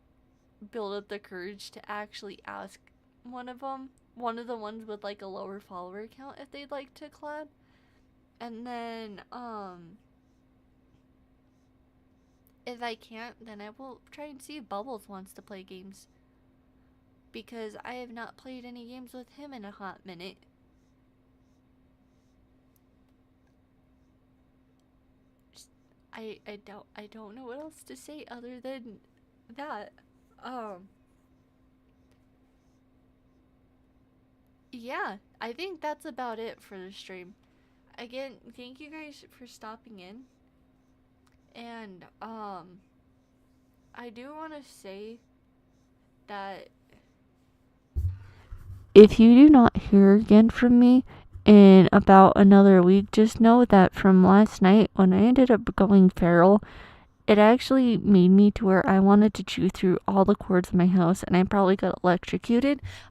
build up the courage to actually ask one of them, one of the ones with like a lower follower count, if they'd like to collab. And then, if I can't, then I will try and see if Bubbles wants to play games. Because I have not played any games with him in a hot minute. I don't know what else to say other than that. Um yeah, I think that's about it for the stream. Again, thank you guys for stopping in. And I do want to say that if you do not hear again from me in about another week, just know that from last night when I ended up going feral, it actually made me to where I wanted to chew through all the cords in my house and I probably got electrocuted.